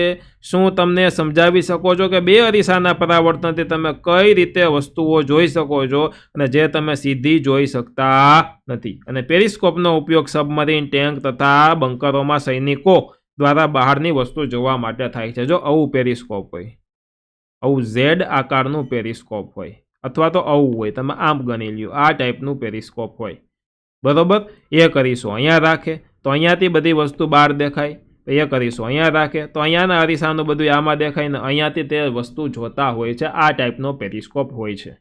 શું તમને સમજાવી શકો છો કે 2 અરીસાના પરાવર્તનથી તમે કઈ રીતે વસ્તુઓ જોઈ શકો છો અને જે તમે સીધી જોઈ શકતા નથી? અને પેરિસ્કોપનો ઉપયોગ સબમરીન, ટેન્ક તથા બંકરોમાં સૈનિકો દ્વારા બહારની વસ્તુ જોવા માટે થાય છે. જો આવું પેરિસ્કોપ હોય, આવું ઝેડ આકારનું પેરિસ્કોપ હોય, અથવા તો આવું હોય, તમે આમ ગણી લ્યો, આ ટાઈપનું પેરિસ્કોપ હોય, બરોબર. એ કરીશું અહીંયા રાખે તો અહીંયાથી બધી વસ્તુ બહાર દેખાય. એ કરીશું અહીંયા રાખે તો અહીંયાના અરીસાનું બધું આમાં દેખાય ને અહીંયાથી તે વસ્તુ જોતા હોય છે. આ ટાઈપનો પેરિસ્કોપ હોય છે.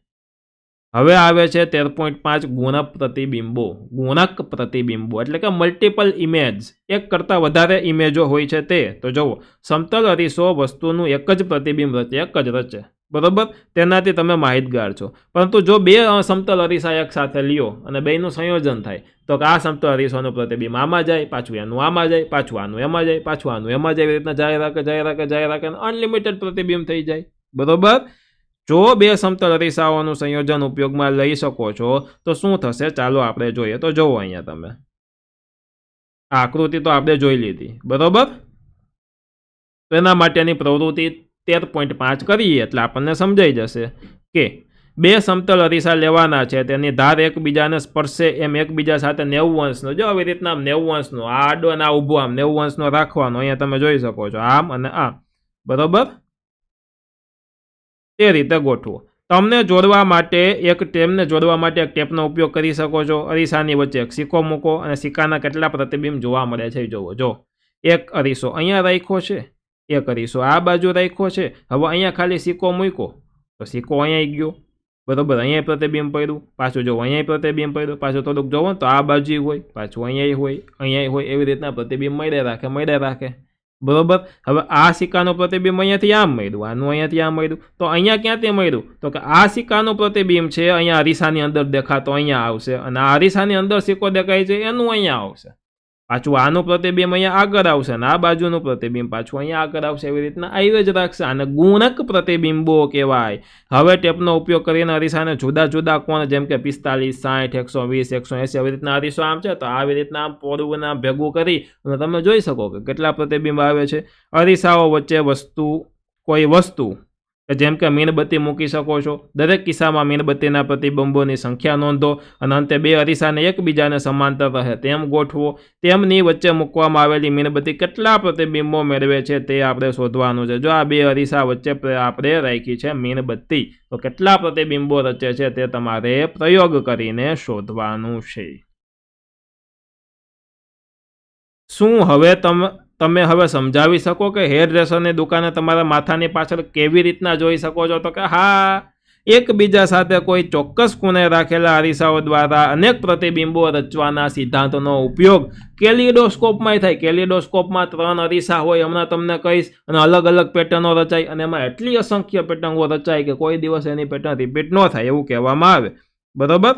હવે આવે છે 13.5 ગુણક પ્રતિબિંબો. ગુણક પ્રતિબિંબો એટલે કે મલ્ટિપલ ઇમેજ, એક કરતાં વધારે ઇમેજો હોય છે તે. તો જુઓ, સમતલ અરીસો વસ્તુનું એક જ પ્રતિબિંબ રચે, એક જ રચે, બરોબર. તેનાથી તમે માહિતગાર છો. પરંતુ જો 2 સમતલ અરીસા એક સાથે લ્યો અને બેયનું સંયોજન થાય તો આ સમતલ અરીસાનું પ્રતિબિંબ આમાં જાય, પાછું એનું આમાં જાય, પાછું આનું એમાં જાય, પાછું આનું એમાં જાય, એવી રીતના જાય રાખે અનલિમિટેડ પ્રતિબિંબ થઈ જાય, બરોબર. જો 2 સમતલ અરીસાઓનું સંયોજન ઉપયોગમાં લઈ શકો છો તો શું થશે ચાલો આપણે જોઈએ. તો જુઓ અહીંયા તમે આ આકૃતિ તો આપણે જોઈ લીધી, બરોબર. તો એના માટેની પ્રવૃત્તિ 13.5 કરીએ એટલે આપણને સમજાઈ જશે કે 2 સમતલ અરીસા લેવાના છે, તેની ધાર એકબીજાને સ્પર્શે એમ એકબીજા સાથે 90 અંશનો, જો આવી રીતના 90 અંશનો, આ આડો અને આ ઊભો આમ 90 અંશનો રાખવાનો. અહીંયા તમે જોઈ શકો છો આમ અને આમ, બરોબર. તે રીતે ગોઠવો. તેમને જોડવા માટે એક ટેપનો ઉપયોગ કરી શકો છો. અરીસાની વચ્ચે એક સિક્કો મૂકો અને સિક્કાના કેટલા પ્રતિબિંબ જોવા મળે છે જોવો. જો એક અરીસો અહીંયા રાખ્યો છે, એક અરીસો આ બાજુ રાખ્યો છે. હવે અહીંયા ખાલી સિક્કો મૂક્યો તો સિક્કો અહીંયા ગયો, બરોબર. અહીંયા પ્રતિબિંબ પડ્યું, પાછું જો અહીંયા પ્રતિબિંબ પડ્યું, પાછું થોડુંક જોવો તો આ બાજુ હોય, પાછું અહીંયા હોય, એવી રીતના પ્રતિબિંબ મળે રાખે, બરોબર. હવે આ સિક્કાનું પ્રતિબિંબ અહીંયાથી આમ મળ્યું, આનું અહીંયાથી આમ મળ્યું, તો અહીંયા ક્યાંથી મળ્યું? તો કે આ સિક્કાનું પ્રતિબિંબ છે અહીંયા અરીસાની અંદર દેખાતો અહીંયા આવશે અને આ અરીસાની અંદર સિક્કો દેખાય છે એનું અહીંયા આવશે. પાછું આનું પ્રતિબિંબ અહીંયા આગળ આવશે અને આ બાજુનું પ્રતિબિંબ પાછું અહીંયા આગળ આવશે. એવી રીતના આવી જ રાખશે. આને ગુણક પ્રતિબિંબો કહેવાય. હવે ટેપનો ઉપયોગ કરીને અરીસાને જુદા જુદા કોણ, જેમ કે 45, 60, 120, 180 આવી રીતના અરીસો આમ છે તો આવી રીતના આમ પોળું ભેગું કરી અને તમે જોઈ શકો કે કેટલા પ્રતિબિંબ આવે છે. અરીસાઓ વચ્ચે કોઈ વસ્તુ જેમ કે મીણબત્તી મૂકી શકો છો. દરેક કિસ્સામાં મીણબત્તીના પ્રતિબિંબોની સંખ્યા નોંધો અને અંતે 2 અરીસાને એકબીજાને સમાંતર રહે તેમ ગોઠવો. તેમની વચ્ચે મૂકવામાં આવેલી મીણબત્તી કેટલા પ્રતિબિંબો મેળવે છે તે આપણે શોધવાનું છે. જો આ 2 અરીસા વચ્ચે આપણે રાખી છે મીણબત્તી તો કેટલા પ્રતિબિંબો રચે છે તે તમારે પ્રયોગ કરીને શોધવાનું છે. શું હવે તમે હવે સમજાવી શકો કે હેર ડ્રેસરની દુકાને તમારા માથાની પાછળ કેવી રીતના જોઈ શકો છો? તો કે હા, એકબીજા સાથે કોઈ ચોક્કસ ખૂણે રાખેલા અરીસાઓ દ્વારા અનેક પ્રતિબિંબો રચવાના સિદ્ધાંતનો ઉપયોગ કેલિડોસ્કોપમાં થાય. કેલિડોસ્કોપમાં 3 અરીસા હોય, હમણાં તમને કહીશ, અને અલગ અલગ પેટર્નો રચાય અને એમાં એટલી અસંખ્ય પેટર્નો રચાય કે કોઈ દિવસ એની પેટર્ન રિપીટ ન થાય એવું કહેવામાં આવે, બરોબર.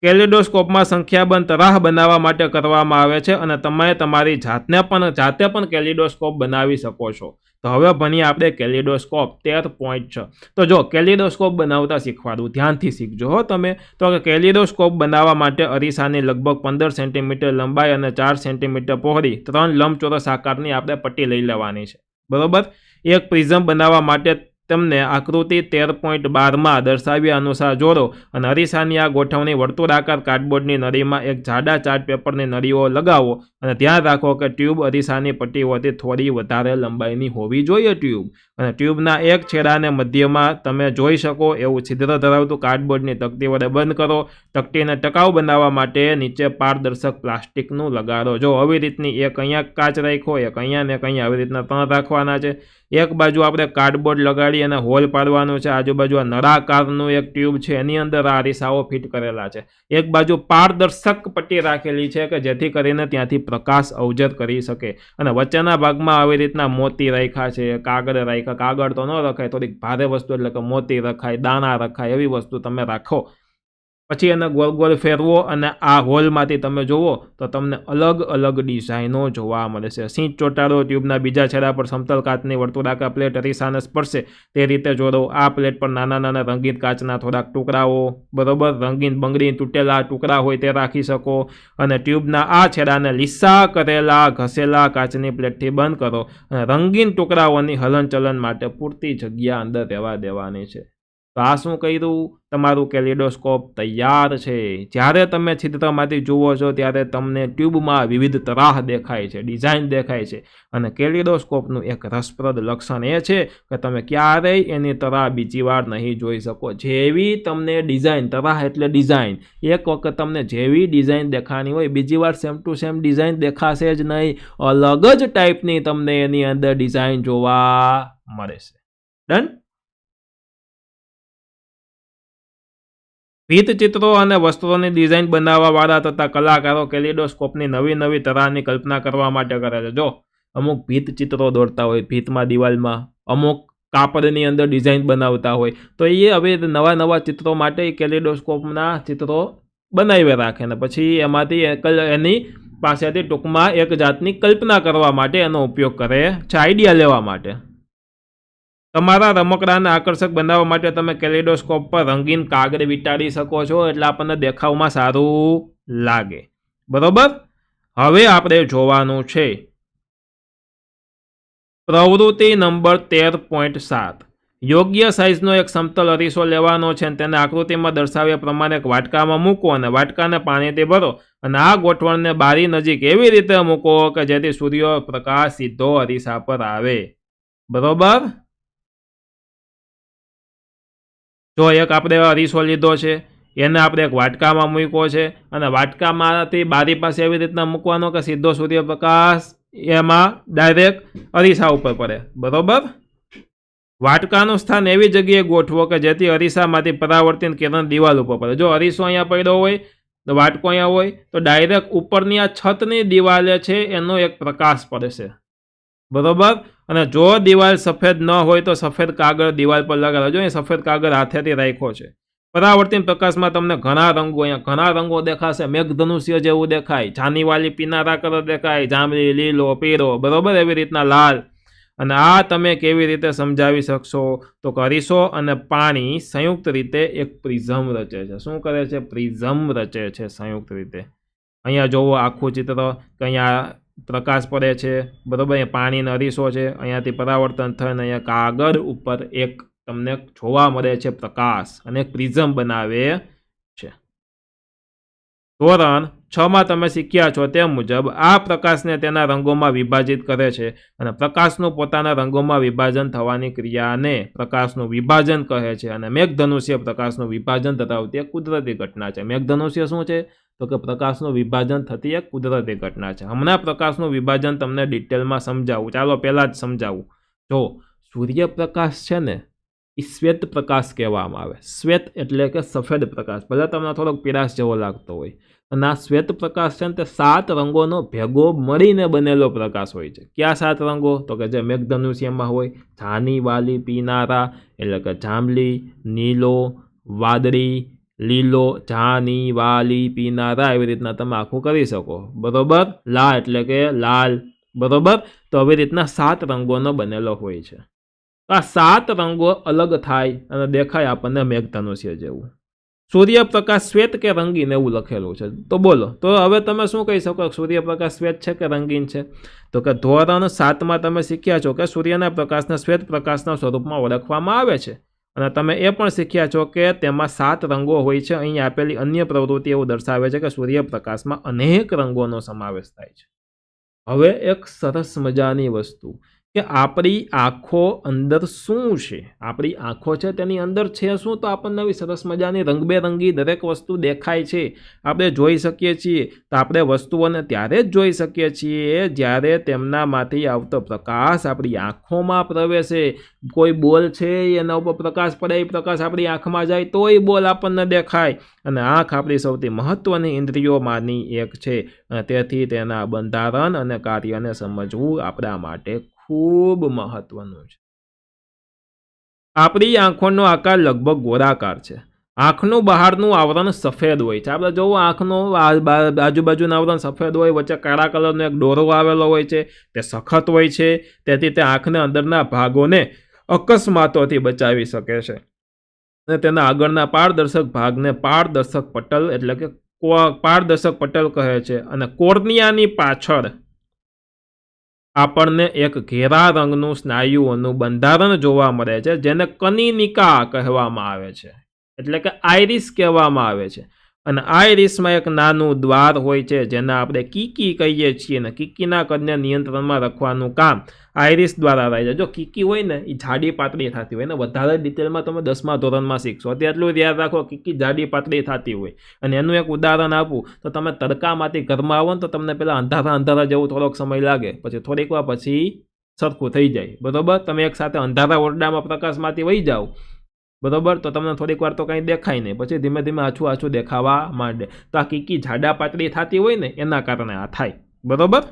કેલિડોસ્કોપમાં સંખ્યાબંધ તરાહ બનાવવા માટે કરવામાં આવે છે અને તમે તમારી જાતે પણ કેલિડોસ્કોપ બનાવી શકો છો. તો હવે ભણીએ આપણે કેલિડોસ્કોપ 13.6. તો જો કેલિડોસ્કોપ બનાવતા શીખવાડું, ધ્યાનથી શીખજો હો તમે. તો કે કેલિડોસ્કોપ બનાવવા માટે અરીસાની લગભગ 15 સેન્ટીમીટર લંબાઈ અને 4 સેન્ટીમીટર પહોળી 3 લંબચોરસ આકારની આપણે પટ્ટી લઈ લેવાની છે, બરોબર. એક પ્રિઝમ બનાવવા માટે તમને આકૃતિ 13.12માં દર્શાવ્યા અનુસાર જોડો અને અરીસાની આ ગોઠવણી વર્તુળાકાર કાર્ડબોર્ડની નળીમાં એક જાડા ચાર્ટ પેપરની નળીઓ લગાવો અને ધ્યાન રાખો કે ટ્યુબ અરીસાની પટ્ટીઓથી થોડી વધારે લંબાઈની હોવી જોઈએ ટ્યુબ. અને ટ્યુબના એક છેડાને મધ્યમાં તમે જોઈ શકો એવું છિદ્ર ધરાવતું કાર્ડબોર્ડની તકતી વડે બંધ કરો. તકતીને ટકાઉ બનાવવા માટે નીચે પારદર્શક પ્લાસ્ટિકનું લગાડો. જો આવી રીતની એક અહીંયા કાચ રાખ્યો, એક અહીંયા ને એક અહીંયા, આવી રીતના 3 રાખવાના છે. એક બાજુ આપણે કાર્ડબોર્ડ લગાડી અને હોલ પાડવાનું છે. આજુબાજુ આ નળાકારનું એક ટ્યુબ છે એની અંદર આ અરીસાઓ ફિટ કરેલા છે. એક બાજુ પારદર્શક પટ્ટી રાખેલી છે કે જેથી કરીને ત્યાંથી પ્રકાશ અવજત કરી શકે. અને વચ્ચેના ભાગમાં આવી રીતના મોતી રાખ્યા છે, કાગળ રાખ્યા. કાગળ તો ન રખાય, થોડીક ભારે વસ્તુ એટલે કે મોતી રખાય, દાણા રખાય, એવી વસ્તુ તમે રાખો. પછી એને ગોળ ગોળ ફેરવો અને આ હોલમાંથી તમે જુઓ તો તમને અલગ અલગ ડિઝાઇનો જોવા મળે છે. સિંચ ચોંટાડો, ટ્યુબના બીજા છેડા પર સમતલ કાચની વર્તુળાકાર પ્લેટ અરીસાને સ્પર્શે તે રીતે જોડો. આ પ્લેટ પર નાના નાના રંગીન કાચના થોડાક ટુકડાઓ, બરોબર, રંગીન બંગડી તૂટેલા ટુકડા હોય તે રાખી શકો. અને ટ્યુબના આ છેડાને લીસા કરેલા ઘસેલા કાચની પ્લેટથી બંધ કરો અને રંગીન ટુકડાઓની હલનચલન માટે પૂરતી જગ્યા અંદર રહેવા દેવાની છે. તો આ શું કર્યું? તમારું કેલિડોસ્કોપ તૈયાર છે. જ્યારે તમે છિદ્રમાંથી જુઓ છો ત્યારે તમને ટ્યુબમાં વિવિધ તરાહ દેખાય છે, ડિઝાઇન દેખાય છે. અને કેલિડોસ્કોપનું એક રસપ્રદ લક્ષણ એ છે કે તમે ક્યારેય એની તરાહ બીજી વાર નહીં જોઈ શકો. જેવી તમને ડિઝાઇન, તરાહ એટલે ડિઝાઇન, એક વખત તમને જેવી ડિઝાઇન દેખાની હોય બીજી વાર સેમ ટુ સેમ ડિઝાઇન દેખાશે જ નહીં. અલગ જ ટાઈપની તમને એની અંદર ડિઝાઇન જોવા મળે છે. ડન? ભીંતચિત્રો અને વસ્ત્રોની ડિઝાઇન બનાવવાવાળા તથા કલાકારો કેલિડોસ્કોપની નવી નવી તરાહની કલ્પના કરવા માટે કરે છે. જો અમુક ભીંતચિત્રો દોરતા હોય ભીંતમાં, દિવાલમાં, અમુક કાપડની અંદર ડિઝાઇન બનાવતા હોય, તો એ હવે નવા નવા ચિત્રો માટે કેલિડોસ્કોપના ચિત્રો બનાવી રાખે ને પછી એમાંથી એની પાસેથી ટૂંકમાં એક જાતની કલ્પના કરવા માટે એનો ઉપયોગ કરે છે, આઈડિયા લેવા માટે. તમારા રમકડાને આકર્ષક બનાવવા માટે તમે કેલિડોસ્કોપ પર રંગીન કાગળ વીંટાળી શકો છો, એટલે આપણને દેખાવમાં સારું લાગે. બરોબર? હવે આપણે જોવાનું છે પ્રવૃત્તિ નંબર 13.7. યોગ્ય સાઇઝનો એક સમતલ અરીસો લેવાનો છે અને તેને આકૃતિમાં દર્શાવ્યા પ્રમાણે એક વાટકામાં મૂકો અને વાટકાને પાણીથી ભરો અને આ ગોઠવણને બારી નજીક એવી રીતે મૂકો કે જેથી સૂર્યપ્રકાશ સીધો અરીસા પર આવે. બરોબર? જો એક આપણે અરીસો લીધો છે, એને આપણે એક વાટકામાં મૂક્યો છે અને વાટકામાંથી બારી પાસે એવી રીતના મૂકવાનો કે સીધો સૂર્યપ્રકાશ એમાં ડાયરેક્ટ અરીસા ઉપર પડે. બરોબર? વાટકાનું સ્થાન એવી જગ્યાએ ગોઠવો કે જેથી અરીસામાંથી પરાવર્તિત કિરણ દિવાલ ઉપર પડે. જો અરીસો અહીંયા પડ્યો હોય, તો વાટકો અહીંયા હોય, તો ડાયરેક્ટ ઉપરની આ છતની દિવાલે છે એનો એક પ્રકાશ પડશે. બરોબર? અને જો દિવાલ સફેદ ન હોય તો સફેદ કાગળ દિવાલ પર લગાડો. જો અહીં સફેદ કાગળ હાથેથી રાખ્યો છે. પરાવર્તિત પ્રકાશમાં તમને ઘણા રંગો, અહીંયા ઘણા રંગો દેખાશે. મેઘધનુષ્ય જેવું દેખાય, જાનીવાલી પીનારા કલર દેખાય, જાંબલી, લીલો, પીળો, બરોબર, એવી રીતના લાલ. અને આ તમે કેવી રીતે સમજાવી શકશો? તો અરીસો અને પાણી સંયુક્ત રીતે એક પ્રિઝમ રચે છે. શું કરે છે? પ્રિઝમ રચે છે સંયુક્ત રીતે. અહીંયા જોવો આખું ચિત્ર કે અહીંયા પ્રકાશ પડે છે, બરોબર, અહીંયા પાણીનો અરીસો છે, અહીંયાથી પરાવર્તન થઈને અહીંયા કાગળ ઉપર એક તમને જોવા મળે છે પ્રકાશ અને એક પ્રિઝમ બનાવે છે. ધોરણ 6માં તમે શીખ્યા છો તે મુજબ આ પ્રકાશને તેના રંગોમાં વિભાજિત કરે છે અને પ્રકાશનું પોતાના રંગોમાં વિભાજન થવાની ક્રિયાને પ્રકાશનું વિભાજન કહે છે. અને મેઘધનુષ્ય પ્રકાશનું વિભાજન ધરાવતી એક કુદરતી ઘટના છે. મેઘધનુષ્ય શું છે? તો કે પ્રકાશનું વિભાજન થતી એક કુદરતી ઘટના છે. હમણાં પ્રકાશનું વિભાજન તમને ડિટેલમાં સમજાવું. ચાલો પહેલાં જ સમજાવું. જો સૂર્યપ્રકાશ છે ને એ શ્વેત પ્રકાશ કહેવામાં આવે. શ્વેત એટલે કે સફેદ પ્રકાશ. ભલે તમને થોડોક પીળાશ જેવો લાગતો હોય. અને આ શ્વેત પ્રકાશ છે ને તે 7 રંગોનો ભેગો મળીને બનેલો પ્રકાશ હોય છે. કયા 7 રંગો? તો કે જે મેઘધનુષ્યમાં હોય, જાની, વાલી, પીનારા એટલે કે જાંબલી, નીલો, વાદળી, લીલો, જાની, વાલી, પીનારા, એવી રીતના તમે આખું કરી શકો. બરોબર? લા એટલે કે લાલ. બરોબર? તો આવી રીતના 7 રંગોનો બનેલો હોય છે. આ 7 રંગો અલગ થાય અને દેખાય આપણને મેઘધનુષ્ય જેવું. સૂર્યપ્રકાશ શ્વેત કે રંગીન એવું લખેલું છે. તો બોલો, તો હવે તમે શું કહી શકો? સૂર્યપ્રકાશ શ્વેત છે કે રંગીન છે? તો કે ધોરણ 7માં તમે શીખ્યા છો કે સૂર્યના પ્રકાશને શ્વેત પ્રકાશના સ્વરૂપમાં ઓળખવામાં આવે છે. અને તમે એ પણ શીખ્યા છો કે તેમાં 7 રંગો હોય છે. અહીં આપેલી અન્ય પ્રવૃત્તિ એવું દર્શાવે છે કે સૂર્યપ્રકાશમાં અનેક રંગોનો સમાવેશ થાય છે. હવે એક સરસ મજાની વસ્તુ કે આપણી આંખો અંદર શું છે? આપણી આંખો છે તેની અંદર છે શું? તો આપણને આવી સરસ મજાની રંગબેરંગી દરેક વસ્તુ દેખાય છે, આપણે જોઈ શકીએ છીએ. તો આપણે વસ્તુઓને ત્યારે જ જોઈ શકીએ છીએ જ્યારે તેમનામાંથી આવતો પ્રકાશ આપણી આંખોમાં પ્રવેશે. કોઈ બોલ છે એના ઉપર પ્રકાશ પડે, એ પ્રકાશ આપણી આંખમાં જાય તો એ બોલ આપણને દેખાય. અને આંખ આપણી સૌથી મહત્ત્વની ઇન્દ્રિયોમાંની એક છે અને તેથી તેના બંધારણ અને કાર્યને સમજવું આપણા માટે ખૂબ મહત્વનું છે. આપણી આંખોનો આકાર લગભગ ગોળાકાર છે આંખનું બહારનું આવરણ સફેદ હોય છે. આપણે જોવો આંખનું આજુબાજુનું આવરણ સફેદ હોય, વચ્ચે કાળા કલરનો એક દોરો આવેલો હોય છે, તે સખત હોય છે, તેથી તે આંખના અંદરના ભાગોને અકસ્માતોથી બચાવી શકે છે. અને તેના આગળના પારદર્શક ભાગને પારદર્શક પટલ એટલે કે પારદર્શક પટલ કહે છે. અને કોર્નિયાની પાછળ આપણને એક ઘેરા રંગનું સ્નાયુઓનું બંધારણ જોવા મળે છે, જેને કનિનિકા કહેવામાં આવે છે, એટલે કે આઈરિસ કહેવામાં આવે છે. અને આઈરિસમાં એક નાનું દ્વાર હોય છે, જેને આપણે કીકી કહીએ છીએ. અને કીકીના કદને નિયંત્રણમાં રાખવાનું કામ આઈરિસ દ્વારા થાય છે. જો કીકી હોય ને એ જાડી પાતળી થતી હોય ને, વધારે ડિટેલમાં તમે 10મા ધોરણમાં શીખશો. એટલું યાદ રાખો, કીકી જાડી પાતળી થતી હોય. અને એનું એક ઉદાહરણ આપું તો તમે તડકામાંથી ઘરમાં આવો ને તો તમને પેલા અંધારા જેવું થોડોક સમય લાગે, પછી થોડીક વાર પછી સરખું થઈ જાય. બરોબર, તમે એક સાથે અંધારા ઓરડામાં પ્રકાશમાંથી વહી જાઓ, બરોબર, તો તમને થોડીક વાર તો કંઈ દેખાય નહીં, પછી ધીમે ધીમે આછું દેખાવા માંડે. તો આ કીકી જાડા પાતળી થતી હોય ને એના કારણે આ થાય. બરોબર,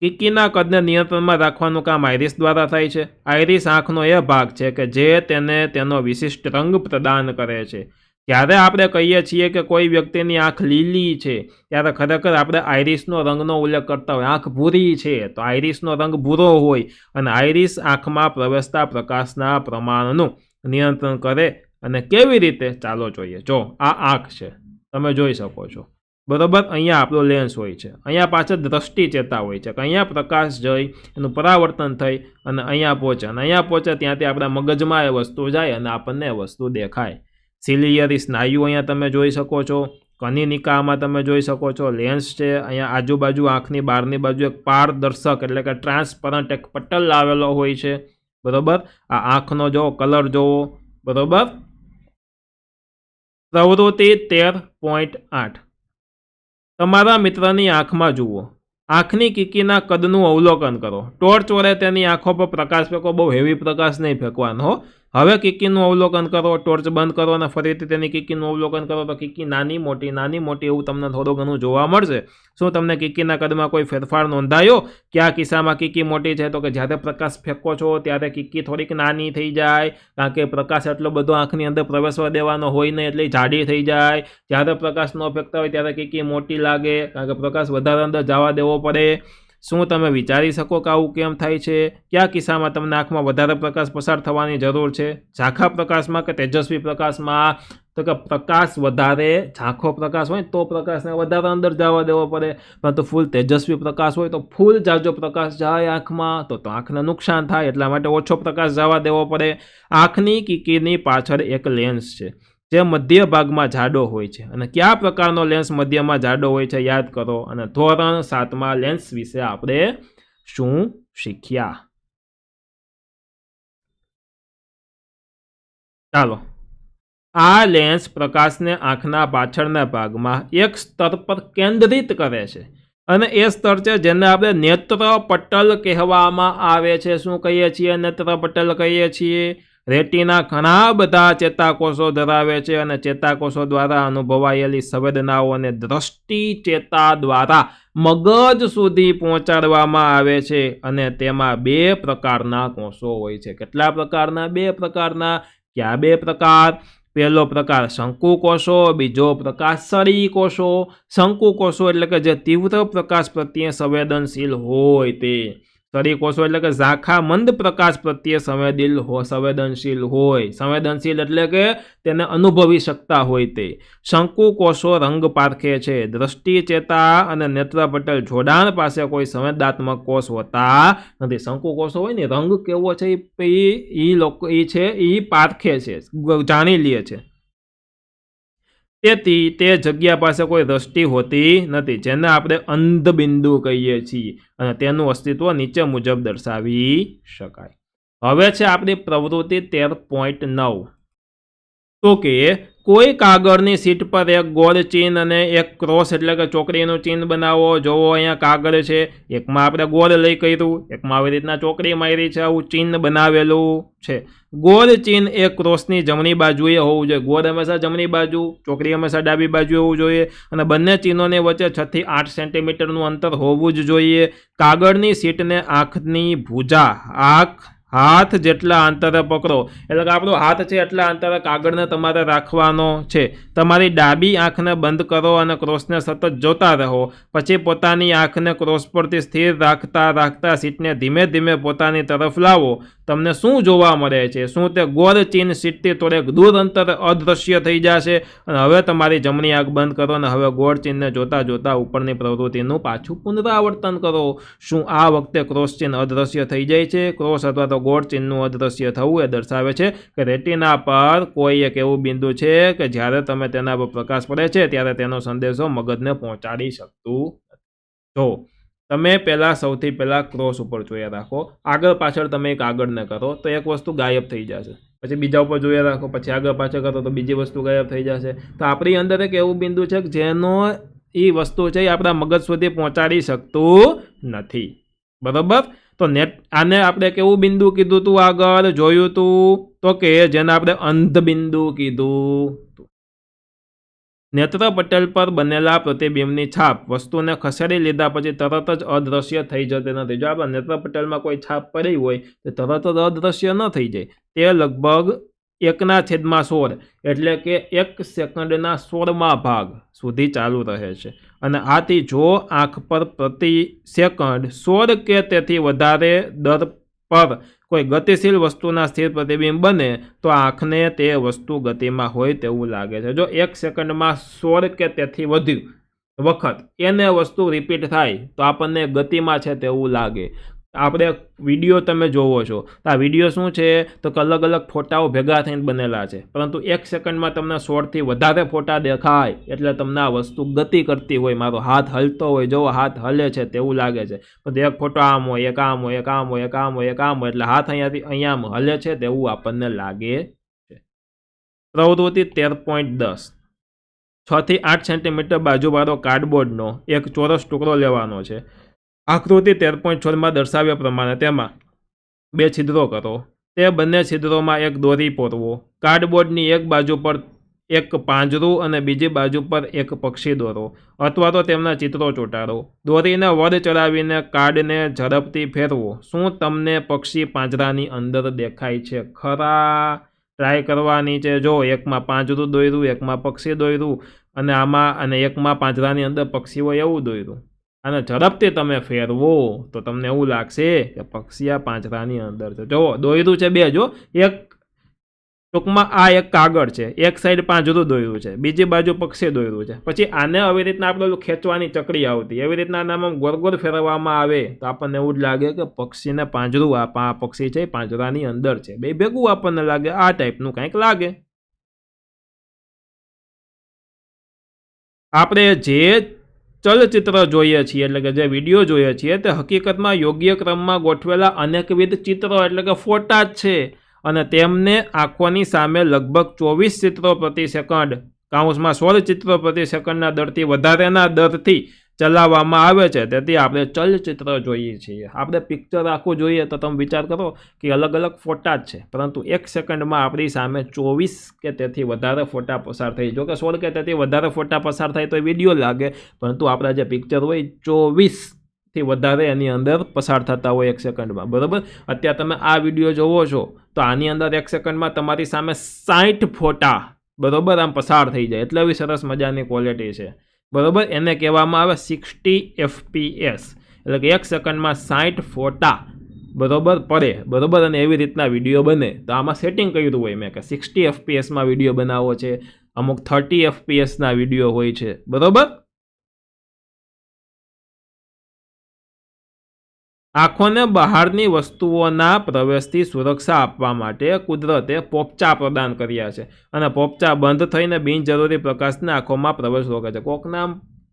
કીકીના કદને નિયંત્રણમાં રાખવાનું કામ આઈરિસ દ્વારા થાય છે. આઈરિસ આંખનો એ ભાગ છે કે જે તેને તેનો વિશિષ્ટ રંગ પ્રદાન કરે છે. જ્યારે આપણે કહીએ છીએ કે કોઈ વ્યક્તિની આંખ લીલી છે, ત્યારે ખરેખર આપણે આઈરિસનો રંગનો ઉલ્લેખ કરતા હોય. આંખ ભૂરી છે તો આઈરિસનો રંગ ભૂરો હોય. અને આઈરિસ આંખમાં પ્રવેશતા પ્રકાશના પ્રમાણનું નિયંત્રણ કરે. અને કેવી રીતે, ચાલો જોઈએ. જો આ આંખ છે, તમે જોઈ શકો છો, બરોબર. અહીંયા આપણો લેન્સ હોય છે, અહીંયા પાછળ દ્રષ્ટિ ચેતા હોય છે, કે અહીંયા પ્રકાશ જઈ એનું પરાવર્તન થઈ અને અહીંયા પહોંચે, અને અહીંયા પહોંચે ત્યાંથી આપણા મગજમાં એ વસ્તુ જાય અને આપણને એ વસ્તુ દેખાય. સિલિયરી સ્નાયુ અહીંયા તમે જોઈ શકો છો, કનિનિકામાં તમે જોઈ શકો છો, લેન્સ છે. અહીંયા આજુબાજુ આંખની બહારની બાજુ એક પારદર્શક એટલે કે ટ્રાન્સપરન્ટ એક પટલ આવેલો હોય છે, બરોબર. આ આંખનો જો કલર જોવો, બરોબર. પ્રવૃત્તિ 13.8 તમારા મિત્રની આંખમાં જુઓ. આંખની કીકીના કદનું અવલોકન કરો. ટોર્ચ વડે તેની આંખો પર પ્રકાશ ફેંકો. બહુ હેવી પ્રકાશ નહીં ફેંકવાનો હો. હવે કીકીનું અવલોકન કરો. ટોર્ચ બંધ કરો અને ફરીથી તેની કીકીનું અવલોકન કરો તો કીકી નાની મોટી એવું તમને થોડું ઘણું જોવા મળશે. શું તમને કીકીના કદમાં કોઈ ફેરફાર નોંધાયો? કયા કિસ્સામાં કીકી મોટી છે? તો કે જ્યારે પ્રકાશ ફેંકો છો ત્યારે કીકી થોડીક નાની થઈ જાય, કારણ કે પ્રકાશ એટલો બધો આંખની અંદર પ્રવેશવા દેવાનો હોય નહીં, એટલે જાડી થઈ જાય. જ્યારે પ્રકાશ ન ફેંકતા હોય ત્યારે કીકી મોટી લાગે, કારણ કે પ્રકાશ વધારે અંદર જવા દેવો પડે. શું તમે વિચારી શકો કે આવું કેમ થાય છે? કયા કિસ્સામાં તમને આંખમાં વધારે પ્રકાશ પસાર થવાની જરૂર છે? ઝાંખા પ્રકાશમાં કે તેજસ્વી પ્રકાશમાં? તો કે પ્રકાશ વધારે ઝાંખો પ્રકાશ હોય તો પ્રકાશને વધારે અંદર જવા દેવો પડે, પરંતુ ફૂલ તેજસ્વી પ્રકાશ હોય તો ફૂલ જાજો પ્રકાશ જાય આંખમાં તો આંખને નુકસાન થાય, એટલા માટે ઓછો પ્રકાશ જવા દેવો પડે. આંખની કીકીની પાછળ એક લેન્સ છે જે મધ્ય ભાગમાં જાડો હોય છે. અને કયા પ્રકારનો લેન્સ મધ્યમાં જાડો હોય છે યાદ કરો. અને ધોરણ 7માં લેન્સ વિશે આપણે શું શીખ્યા? ચાલો, આ લેન્સ પ્રકાશને આંખના પાછળના ભાગમાં એક સ્તર પર કેન્દ્રિત કરે છે, અને એ સ્તર છે જેને આપણે નેત્ર પટલ કહેવામાં આવે છે. શું કહીએ છીએ? નેત્ર પટલ કહીએ છીએ. રેટિના ઘણા બધા ચેતાકોષો ધરાવે છે, અને ચેતાકોષો દ્વારા અનુભવાયેલી સંવેદનાઓને દ્રષ્ટિ ચેતા દ્વારા મગજ સુધી પહોંચાડવામાં આવે છે. અને તેમાં 2 પ્રકારના કોષો હોય છે. કેટલા પ્રકારના? 2 પ્રકારના. કયા 2 પ્રકાર? પહેલો પ્રકાર શંકુ કોષો, બીજો પ્રકાર સળી કોષો. શંકુ કોષો એટલે કે જે તીવ્ર પ્રકાશ પ્રત્યે સંવેદનશીલ હોય તે. સળી કોષો એટલે કે ઝાંખા મંદ પ્રકાશ પ્રત્યે સંવેદનશીલ હોય. સંવેદનશીલ એટલે કે તેને અનુભવી શકતા હોય તે. શંકુ કોષો રંગ પારખે છે. દ્રષ્ટિ ચેતા અને નેત્રપટલ જોડાણ પાસે કોઈ સંવેદનાત્મક કોષ હોતા નથી. શંકુ કોષો હોય ને, રંગ કેવો છે એ પારખે છે, જાણી લે છે. તેથી તે જગ્યા પાસે કોઈ દ્રષ્ટિ હોતી નથી, જેને આપણે અંધબિંદુ કહીએ છીએ. અને તેનું અસ્તિત્વ નીચે મુજબ દર્શાવી શકાય. હવે છે આપણી પ્રવૃત્તિ 13.9. તો કે કોઈ કાગળની સીટ પર એક ગોળ ચિહ્ન અને એક ક્રોસ એટલે કે ચોકડીનું ચિહ્ન બનાવો. જોવો અહીંયા કાગળ છે, એકમાં આપણે ગોળ લઈ કર્યું, એકમાં આવી રીતના ચોકડી મારી છે, આવું ચિહ્ન બનાવેલું છે. ગોળ ચિહ્ન એ ક્રોસની જમણી બાજુએ હોવું જોઈએ. ગોળ હંમેશા જમણી બાજુ, ચોકડી હંમેશા ડાબી બાજુ હોવું જોઈએ. અને બંને ચિહ્નોની વચ્ચે 6 થી 8 સેન્ટીમીટરનું અંતર હોવું જ જોઈએ. કાગળની સીટને આંખની ભૂજા હાથ જેટલા અંતરે પકડો, એટલે કે આપણો હાથ છે એટલા અંતરે કાગળને તમારે રાખવાનો છે. તમારી ડાબી આંખને બંધ કરો અને ક્રોસને સતત જોતા રહો. પછી પોતાની આંખને ક્રોસ પરથી સ્થિર રાખતા રાખતા સીટને ધીમે ધીમે પોતાની તરફ લાવો. તમને શું જોવા મળે છે? શું તે ગોળ ચિહ્ન સીટથી થોડેક દૂર અંતરે અદૃશ્ય થઈ જશે? અને હવે તમારી જમણી આંખ બંધ કરો અને હવે ગોળ ચિહ્નને જોતા જોતા ઉપરની પ્રવૃત્તિનું પાછું પુનરાવર્તન કરો. શું આ વખતે ક્રોસ ચિહ્ન અદૃશ્ય થઈ જાય છે? ક્રોસ અથવા તો ગોળ ચિહ્નનું અદૃશ્ય થવું એ દર્શાવે છે કે રેટિના પર કોઈ એક એવું બિંદુ છે કે જ્યારે તમે તેના પર પ્રકાશ પડે છે ત્યારે તેનો સંદેશો મગજને પહોંચાડી શકતું નથી. જો તમે સૌથી પહેલાં ક્રોસ ઉપર જોયા રાખો, આગળ પાછળ તમે એક આગળને કરો તો એક વસ્તુ ગાયબ થઈ જશે. પછી બીજા ઉપર જોયા રાખો, પછી આગળ પાછળ કરો તો બીજી વસ્તુ ગાયબ થઈ જશે. તો આપણી અંદર એક એવું બિંદુ છે કે જેનો એ વસ્તુ છે એ આપણા મગજ સુધી પહોંચાડી શકતું નથી. બરાબર? તો આને આપણે કેવું બિંદુ કીધું હતું? આગળ જોયું હતું તો કે જેને આપણે અંધ બિંદુ કીધું. નેત્રપટલ પર બનેલા પ્રતિબિંબની છાપ વસ્તુને ખસેડી લીધા પછી તરત જ અદૃશ્ય થઈ જતી નથી. જો આપણા નેત્રપટલમાં કોઈ છાપ પડી હોય તો તરત જ અદૃશ્ય ન થઈ જાય. તે લગભગ 1/16 એટલે કે 1 સેકન્ડના 16મા ભાગ સુધી ચાલુ રહે છે. અને આથી જો આંખ પર પ્રતિ સેકન્ડ 16 કે તેથી વધારે દર પર કોઈ ગતિશીલ વસ્તુના સ્થિર પ્રતિબિંબ બને તો આંખને તે વસ્તુ ગતિમાં હોય તેવું લાગે છે. જો 1 સેકન્ડમાં 16 કે તેથી વધુ વખત એને વસ્તુ રિપીટ થાય તો આપણને ગતિમાં છે તેવું લાગે. આપણે વિડીયો તમે જોવો છો તો આ વિડીયો શું છે તો કે અલગ અલગ ફોટાઓ ભેગા થઈને બનેલા છે, પરંતુ 1 સેકન્ડમાં તમને 16થી વધારે ફોટા દેખાય એટલે તમને આ વસ્તુ ગતિ કરતી હોય. મારો હાથ હલતો હોય, જો હાથ હલે છે તેવું લાગે છે. તો એક ફોટો આમ હોય, એક આમ હોય, એક આમ હોય, એક આમ હોય, એક આમ હોય, એટલે હાથ અહીંયાથી અહીંયા હલે છે તેવું આપણને લાગે છે. પ્રવૃત્તિ 13.10 6 થી 8 સેન્ટીમીટર બાજુવાળો કાર્ડબોર્ડનો એક ચોરસ ટુકડો લેવાનો છે. આકૃતિ 13.16માં દર્શાવ્યા પ્રમાણે તેમાં 2 છિદ્રો કરો. તે બંને છિદ્રોમાં એક દોરી પોરવો. કાર્ડબોર્ડની એક બાજુ પર એક પાંજરું અને બીજી બાજુ પર એક પક્ષી દોરો અથવા તો તેમના ચિત્રો ચોંટાડો. દોરીને વડ ચડાવીને કાર્ડને ઝડપથી ફેરવો. શું તમને પક્ષી પાંજરાની અંદર દેખાય છે ખરા? ટ્રાય કરવાની છે. જો એકમાં પાંજરું દોર્યું, એકમાં પક્ષી દોર્યું અને એકમાં પાંજરાની અંદર પક્ષી હોય એવું દોર્યું. અને ઝડપથી તમે ફેરવો તો તમને એવું લાગશે કે પક્ષી આ પાંજરાની અંદર છે. જુઓ દોર્યું છે 2. જો એક ટૂંકમાં આ એક કાગળ છે, એક સાઈડ પાંજરું દોર્યું છે, બીજી બાજુ પક્ષી દોર્યું છે. પછી આને આવી રીતના આપણે ખેંચવાની ચકડી આવતી, એવી રીતના આનામાં ગોળ ગોળ ફેરવવામાં આવે તો આપણને એવું જ લાગે કે પક્ષીને પાંજરું, આ પક્ષી છે પાંજરાની અંદર છે. બે ભેગું આપણને લાગે, આ ટાઈપનું કંઈક લાગે. આપણે જે ચલચિત્ર જોઈએ છીએ એટલે કે જે વિડીયો જોઈએ છીએ તે હકીકતમાં યોગ્ય ક્રમમાં ગોઠવેલા અનેકવિધ ચિત્રો એટલે કે ફોટા જ છે અને તેમને આંખોની સામે લગભગ 24 ચિત્રો પ્રતિ સેકન્ડ કાઉન્સમાં 16 ચિત્રો પ્રતિ સેકન્ડના દરથી વધારેના દરથી ચલાવવામાં આવે છે. તેથી આપણે ચલચિત્ર જોઈએ છીએ. આપણે પિક્ચર આખું જોઈએ તો તમે વિચાર કરો કે અલગ અલગ ફોટા જ છે, પરંતુ 1 સેકન્ડમાં આપણી સામે 24 કે તેથી વધારે ફોટા પસાર થઈ. જો કે 16 કે તેથી વધારે ફોટા પસાર થાય તો વિડીયો લાગે, પરંતુ આપણા જે પિક્ચર હોય 24થી વધારે એની અંદર પસાર થતા હોય 1 સેકન્ડમાં. બરાબર? અત્યારે તમે આ વિડીયો જોવો છો તો આની અંદર 1 સેકન્ડમાં તમારી સામે 60 ફોટા બરાબર આમ પસાર થઈ જાય. એટલે એવી સરસ મજાની ક્વોલિટી છે. બરાબર? એને કહેવામાં આવે 60 FPS, એટલે કે 1 સેકન્ડમાં 60 ફોટા બરાબર પડે. બરાબર? અને એવી રીતના વિડીયો બને. તો આમાં સેટિંગ કર્યું હોય મેં કે 60 FPSમાં વિડીયો બનાવવો છે, અમુક 30 FPSના વિડીયો હોય છે. બરાબર? આંખોને બહારની વસ્તુઓના પ્રવેશથી સુરક્ષા આપવા માટે કુદરતે પોપચા પ્રદાન કર્યા છે અને પોપચા બંધ થઈને બિનજરૂરી પ્રકાશને આંખોમાં પ્રવેશ રોકે છે. કોકના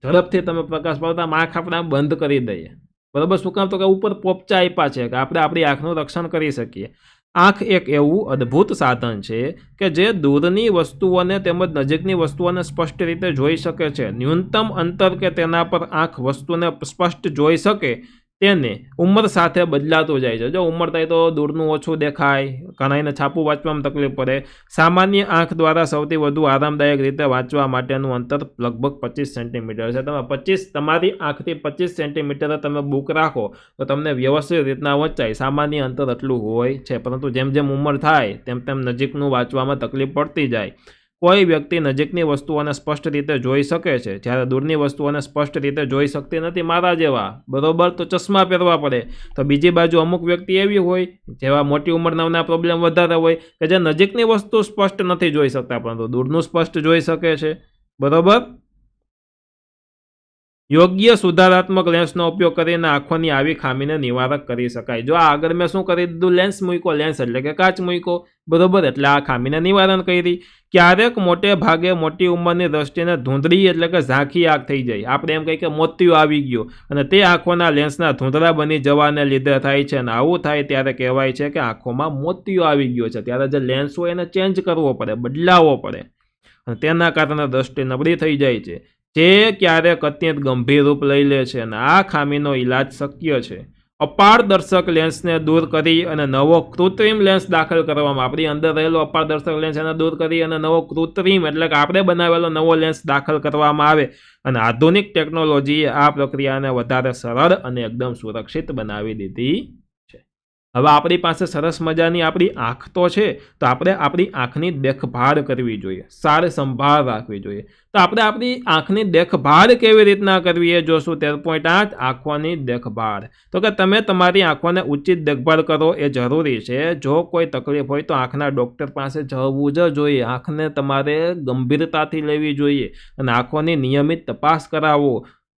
ઝડપથી તમે પ્રકાશ પડતા આંખ આપણે બંધ કરી દઈએ. બરાબર? શું કામ? તો કે ઉપર પોપચા આપ્યા છે કે આપણે આપણી આંખનું રક્ષણ કરી શકીએ. આંખ એક એવું અદ્ભુત સાધન છે કે જે દૂરની વસ્તુઓને તેમજ નજીકની વસ્તુઓને સ્પષ્ટ રીતે જોઈ શકે છે. ન્યૂનતમ અંતર કે તેના પર આંખ વસ્તુને સ્પષ્ટ જોઈ શકે તેને ઉંમર સાથે બદલાતું જાય છે. જો ઉંમર થાય તો દૂરનું ઓછું દેખાય, ઘણાને છાપું વાંચવામાં તકલીફ પડે. સામાન્ય આંખ દ્વારા સૌથી વધુ આરામદાયક રીતે વાંચવા માટેનું અંતર લગભગ 25 સેન્ટીમીટર છે. તમારી આંખથી 25 સેન્ટીમીટર તમે બુક રાખો તો તમને વ્યવસ્થિત રીતના વંચાય. સામાન્ય અંતર એટલું હોય છે, પરંતુ જેમ જેમ ઉંમર થાય તેમ તેમ નજીકનું વાંચવામાં તકલીફ પડતી જાય. કોઈ વ્યક્તિ નજીકની વસ્તુઓને સ્પષ્ટ રીતે જોઈ શકે છે, જ્યારે દૂરની વસ્તુઓને સ્પષ્ટ રીતે જોઈ શકતી નથી, મારા જેવા, બરોબર? તો ચશ્મા પહેરવા પડે. તો બીજી બાજુ અમુક વ્યક્તિ એવી હોય જેવા મોટી ઉંમરના પ્રોબ્લેમ વધારે હોય કે જે નજીકની વસ્તુ સ્પષ્ટ નથી જોઈ શકતા, પરંતુ દૂરનું સ્પષ્ટ જોઈ શકે છે, બરોબર? યોગ્ય સુધારાત્મક લેન્સનો ઉપયોગ કરીને આંખોની આવી ખામીને નિવારક કરી શકાય. જો આ આગળ મેં શું કરી દીધું, લેન્સ મૂક્યો, લેન્સ એટલે કે કાચ મૂક્યો, બરોબર? એટલે આ ખામીને નિવારણ કરી. ક્યારેક મોટે ભાગે મોટી ઉંમરની દ્રષ્ટિને ધૂંધળી એટલે કે ઝાંખી આંખ થઈ જાય, આપણે એમ કહીએ કે મોતિયો આવી ગયો, અને તે આંખોના લેન્સના ધૂંધળા બની જવાને લીધે થાય છે. અને આવું થાય ત્યારે કહેવાય છે કે આંખોમાં મોતિયો આવી ગયો છે. ત્યારે જે લેન્સ હોય એને ચેન્જ કરવો પડે, બદલાવવો પડે, અને તેના કારણે દ્રષ્ટિ નબળી થઈ જાય છે, જે ક્યારેક અત્યંત ગંભીર રૂપ લઈ લે છે. અને આ ખામીનો ઈલાજ શક્ય છે. અપારદર્શક લેન્સને દૂર કરી અને નવો કૃત્રિમ લેન્સ દાખલ કરવામાં, આપણી અંદર રહેલો અપારદર્શક લેન્સ એને દૂર કરી અને નવો કૃત્રિમ એટલે કે આપણે બનાવેલો નવો લેન્સ દાખલ કરવામાં આવે. અને આધુનિક ટેકનોલોજીએ આ પ્રક્રિયાને વધારે સરળ અને એકદમ સુરક્ષિત બનાવી દીધી છે. હવે આપણી પાસે સરસ મજાની આપણી આંખ તો છે, તો આપણે આપણી આંખની દેખભાળ કરવી જોઈએ, સાર સંભાળ રાખવી જોઈએ. તો આપણે આપણી આંખની દેખભાળ કેવી રીતના કરવી એ જોશું. 13.8 આંખોની દેખભાળ. તો કે તમે તમારી આંખોને ઉચિત દેખભાળ કરો એ જરૂરી છે. જો કોઈ તકલીફ હોય તો આંખના ડૉક્ટર પાસે જવું જ જોઈએ. આંખને તમારે ગંભીરતાથી લેવી જોઈએ અને આંખોની નિયમિત તપાસ કરાવો.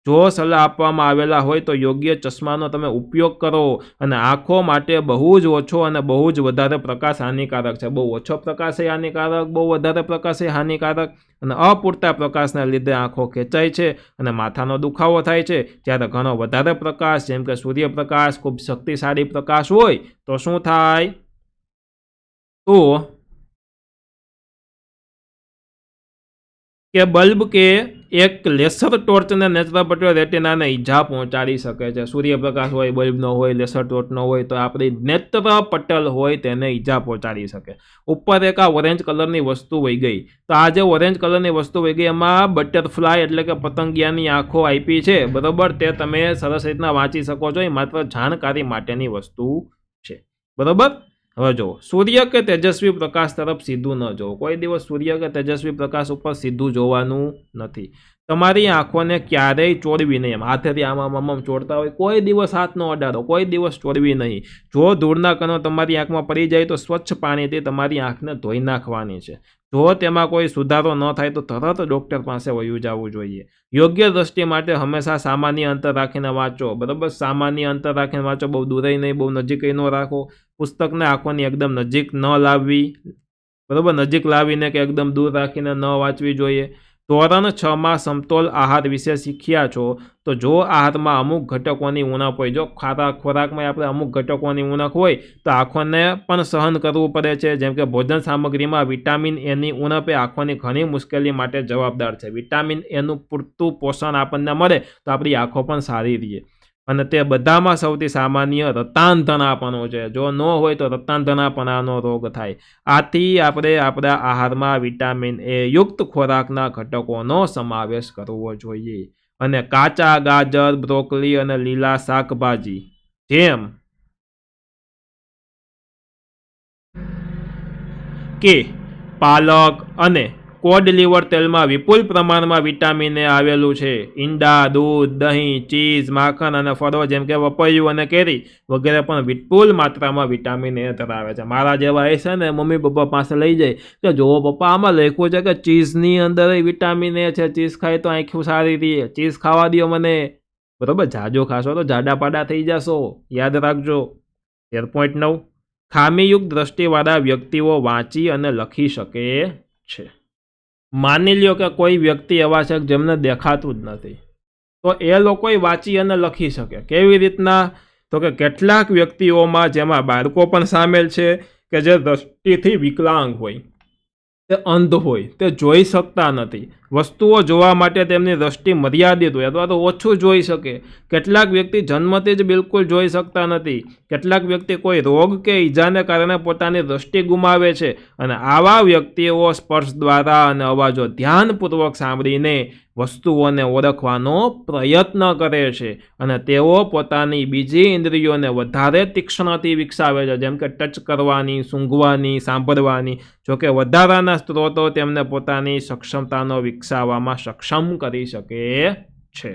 જો સલાહ આપવામાં આવેલા હોય તો યોગ્ય ચશ્માનો તમે ઉપયોગ કરો. અને આંખો માટે બહુ જ ઓછો અને બહુ જ વધારે પ્રકાશ હાનિકારક છે. બહુ ઓછો પ્રકાશ એ હાનિકારક, બહુ વધારે પ્રકાશ એ હાનિકારક. અને અપૂરતા પ્રકાશના લીધે આંખો ખેંચાય છે અને માથાનો દુખાવો થાય છે. જ્યારે ઘણો વધારે પ્રકાશ, જેમ કે સૂર્યપ્રકાશ, ખૂબ શક્તિશાળી પ્રકાશ હોય તો શું થાય? તો કે બલ્બ કે એક લેસર ટોર્ચને નેત્ર પટલ રેટિનાને ઈજા પહોંચાડી શકે છે. સૂર્યપ્રકાશ હોય, બલ્બનો હોય, લેસર ટોર્ચનો હોય તો આપણી નેત્ર પટલ હોય તેને ઈજા પહોંચાડી શકે. ઉપર એક આ ઓરેન્જ કલરની વસ્તુ વહી ગઈ, તો આ જે ઓરેન્જ કલરની વસ્તુ વહી ગઈ એમાં બટરફ્લાય એટલે કે પતંગિયાની આંખો આપી છે, બરાબર? તે તમે સરસ રીતના વાંચી શકો છો. એ માત્ર જાણકારી માટેની વસ્તુ છે, બરાબર? હવે જુઓ, સૂર્ય કે તેજસ્વી પ્રકાશ તરફ સીધું ન જોવું. કોઈ દિવસ સૂર્ય કે તેજસ્વી પ્રકાશ ઉપર સીધું જોવાનું નથી. તમારી આંખોને ક્યારેય ચોડવી નહીં. એમ હાથેથી આમ ચોડતા હોય, કોઈ દિવસ હાથ ન અડાડો, કોઈ દિવસ ચોડવી નહીં. જો ધૂળના કણો તમારી આંખમાં પડી જાય તો સ્વચ્છ પાણીથી તમારી આંખને ધોઈ નાખવાની છે. જો તેમાં કોઈ સુધારો ન થાય તો તરત ડૉક્ટર પાસે વયું જવું જોઈએ. યોગ્ય દ્રષ્ટિ માટે હંમેશા સામાન્ય અંતર રાખીને વાંચો, બરાબર? સામાન્ય અંતર રાખીને વાંચો, બહુ દૂરેય નહીં, બહુ નજીકેય ન રાખો. પુસ્તકને આંખોની એકદમ નજીક ન લાવવી, બરાબર? નજીક લાવીને કે એકદમ દૂર રાખીને ન વાંચવી જોઈએ. ધોરણ 6માં સમતોલ આહાર વિશે શીખ્યા છો, તો જો આહારમાં અમુક ઘટકોની ઉણપ હોય, જો ખોરાકમાં આપણે અમુક ઘટકોની ઉણપ હોય તો આંખોને પણ સહન કરવું પડે છે. જેમ કે ભોજન સામગ્રીમાં વિટામિન એની ઉણપ એ આંખોની ઘણી મુશ્કેલી માટે જવાબદાર છે. વિટામિન એનું પૂરતું પોષણ આપણને મળે તો આપણી આંખો પણ સારી રહે. અને તે બધામાં સૌથી સામાન્ય રતાંધણાપણો છે. જો ન હોય તો રતાંધણાપણાનો રોગ થાય. આથી આપણે આપણા આહારમાં વિટામિન એ યુક્ત ખોરાકના ઘટકોનો સમાવેશ કરવો જોઈએ. અને કાચા ગાજર, બ્રોકોલી અને લીલા શાકભાજી જેમ કે પાલક અને કોડ લીવર તેલમાં વિપુલ પ્રમાણમાં વિટામિન એ આવેલું છે. ઈંડા, દૂધ, દહીં, ચીઝ, માખણ અને ફળો જેમ કે પપૈયું અને કેરી વગેરે પણ વિપુલ માત્રામાં વિટામિન એ ધરાવે છે. મારા જેવા એ છે ને મમ્મી પપ્પા પાસે લઈ જાય કે જોવો પપ્પા આમાં લખ્યું છે કે ચીઝની અંદર વિટામિન એ છે, ચીઝ ખાય તો આંખો સારી રહે, ચીઝ ખાવા દો મને, બરાબર? જાજો ખાશો તો જાડા પાડા થઈ જશો, યાદ રાખજો. 13.9 ખામીયુક્ત દ્રષ્ટિવાળા વ્યક્તિઓ વાંચી અને લખી શકે છે. માની લ્યો કે કોઈ વ્યક્તિ એવા છે જેમને દેખાતું જ નથી, તો એ લોકો વાંચી અને લખી શકે. કેવી રીતના? તો કે કેટલાક વ્યક્તિઓમાં, જેમાં બાળકો પણ સામેલ છે, કે જે દ્રષ્ટિથી વિકલાંગ હોય, તે અંધ હોય, તે જોઈ શકતા નથી, વસ્તુઓ જોવા માટે તેમની દ્રષ્ટિ મર્યાદિત હોય અથવા તો ઓછું જોઈ શકે. કેટલાક વ્યક્તિ જન્મથી જ બિલકુલ જોઈ શકતા નથી. કેટલાક વ્યક્તિ કોઈ રોગ કે ઈજાને કારણે પોતાની દ્રષ્ટિ ગુમાવે છે અને આવા વ્યક્તિઓ સ્પર્શ દ્વારા અને અવાજો ધ્યાનપૂર્વક સાંભળીને વસ્તુઓને ઓળખવાનો પ્રયત્ન કરે છે અને તેઓ પોતાની બીજી ઇન્દ્રિયોને વધારે તીક્ષ્ણથી વિકસાવે છે, જેમ કે ટચ કરવાની, સૂંઘવાની, સાંભળવાની. જોકે વધારાના સ્ત્રોતો તેમને પોતાની સક્ષમતાનો વિકસાવવામાં સક્ષમ કરી શકે છે.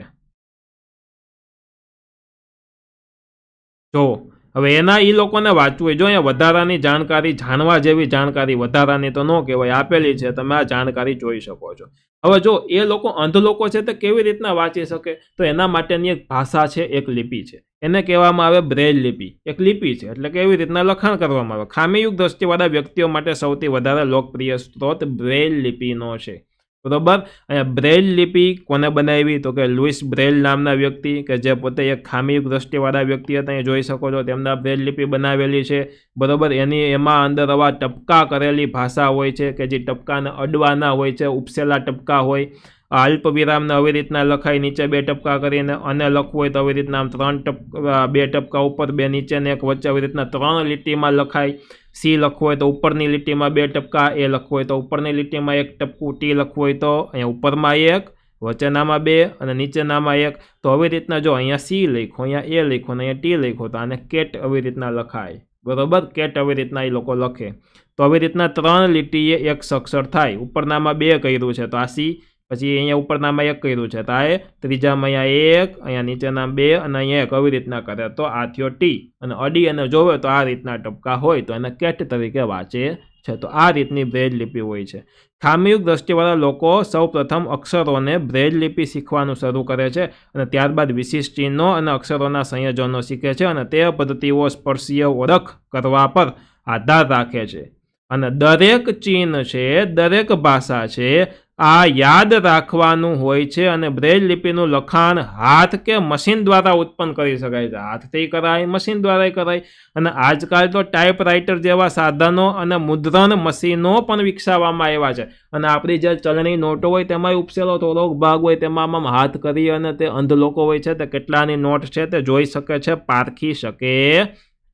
જો હવે એના એ લોકોને વાંચવું હોય, જો અહીંયા વધારાની જાણકારી, જાણવા જેવી જાણકારી, વધારાની તો ન કહેવાય, આપેલી છે, તમે આ જાણકારી જોઈ શકો છો. હવે જો એ લોકો અંધ લોકો છે તે કેવી રીતના વાંચી શકે, તો એના માટેની એક ભાષા છે, એક લિપિ છે, એને કહેવામાં આવે બ્રેલ લિપિ. એક લિપિ છે એટલે કેવી રીતના લખાણ કરવામાં આવે. ખામીયુક્ત દ્રષ્ટિવાળા વ્યક્તિઓ માટે સૌથી વધારે લોકપ્રિય સ્ત્રોત બ્રેલ લિપિનો છે. બરોબર. અહીંયા બ્રેલ લિપિ કોને બનાવી, તો કે લુઈસ બ્રેલ નામના વ્યક્તિ કે જે પોતે એક ખામીયુક્ત દ્રષ્ટિવાળા વ્યક્તિ હતા, જોઈ શકો છો તેમના બ્રેલ લિપિ બનાવેલી છે. બરોબર. એમાં અંદર આવા ટપકા કરેલી ભાષા હોય છે કે જે ટપકાને અડવાના હોય છે, ઉપસેલા ટપકા હોય. અલ્પ વિરામને આવી રીતના લખાય, નીચે 2 ટપકા કરીને, અને લખવું હોય તો આવી રીતના આમ 2 ટપકા ઉપર, 2 નીચે ને 1 વચ્ચે, આવી રીતના 3 લીટીમાં લખાય. સી લખવું હોય તો ઉપરની લીટીમાં 2 ટપકા, એ લખવું હોય તો ઉપરની લીટીમાં 1 ટપકું, ટી લખવું હોય તો અહીંયા ઉપરમાં 1, વચ્ચેનામાં 2 અને નીચેનામાં 1. તો આવી રીતના જો અહીંયા સી લખ્યો, અહીંયા એ લખ્યો, અહીંયા ટી લખ્યો, તો આને કેટ આવી રીતના લખાય. બરોબર. કેટ આવી રીતના એ લોકો લખે. તો આવી રીતના 3 લીટીએ 1 અક્ષર થાય. ઉપરનામાં 2 કર્યું છે તો આ સી, પછી અહીંયા ઉપરનામાં 1 કર્યું છે તો આ એ, ત્રીજામાં અહીંયા 1, અહીંયા નીચેના 2 અને અહીંયા 1, આવી રીતના કરે તો આ થયો ટી. અને અડી અને જોવે તો આ રીતના ટપકા હોય તો એને કેટ તરીકે વાંચે છે. તો આ રીતની બ્રેલ લિપિ હોય છે. ખામીયુક્ત દ્રષ્ટિવાળા લોકો સૌ પ્રથમ અક્ષરોને બ્રેલ લિપિ શીખવાનું શરૂ કરે છે અને ત્યારબાદ વિશિષ્ટ ચિહ્નો અને અક્ષરોના સંયોજનો શીખે છે અને તે પદ્ધતિઓ સ્પર્શીય ઓળખ કરવા પર આધાર રાખે છે. અને દરેક ચિહ્ન છે, દરેક ભાષા છે, આ યાદ રાખવાનું હોય છે અને બ્રેલ લિપિનું લખાણ હાથ કે મશીન દ્વારા ઉત્પન્ન કરી શકાય છે. હાથથી કરાય, મશીન દ્વારા કરાય. અને આજકાલ તો ટાઈપરાઇટર જેવા સાધનો અને મુદ્રણ મશીનો પણ વિકસાવવામાં આવ્યા છે. અને આપણી જે ચલણી નોટો હોય તેમાં ઉપસેલો થોડોક ભાગ હોય, તેમાં આમ હાથ કરી અને તે અંધ લોકો હોય છે તે કેટલાની નોટ છે તે જોઈ શકે છે, પારખી શકે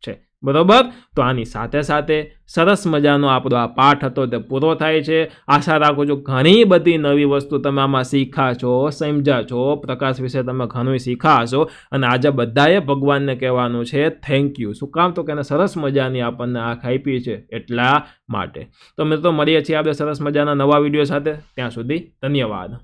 છે. બરોબર. તો આની સાથે સાથે સરસ મજાનો આપણો આ પાઠ હતો તે પૂરો થાય છે. આશા રાખું છું ઘણી બધી નવી વસ્તુ તમે આમાં શીખ્યા છો, સમજ્યા છો, પ્રકાશ વિશે તમે ઘણું શીખ્યા હશો. અને આજે બધાએ ભગવાનને કહેવાનું છે થેન્ક યુ. શું કામ, તો કે એને સરસ મજાની આપણને આંખ આપી છે એટલા માટે. તો મિત્રો મળીએ છીએ આપણે સરસ મજાના નવા વિડીયો સાથે. ત્યાં સુધી ધન્યવાદ.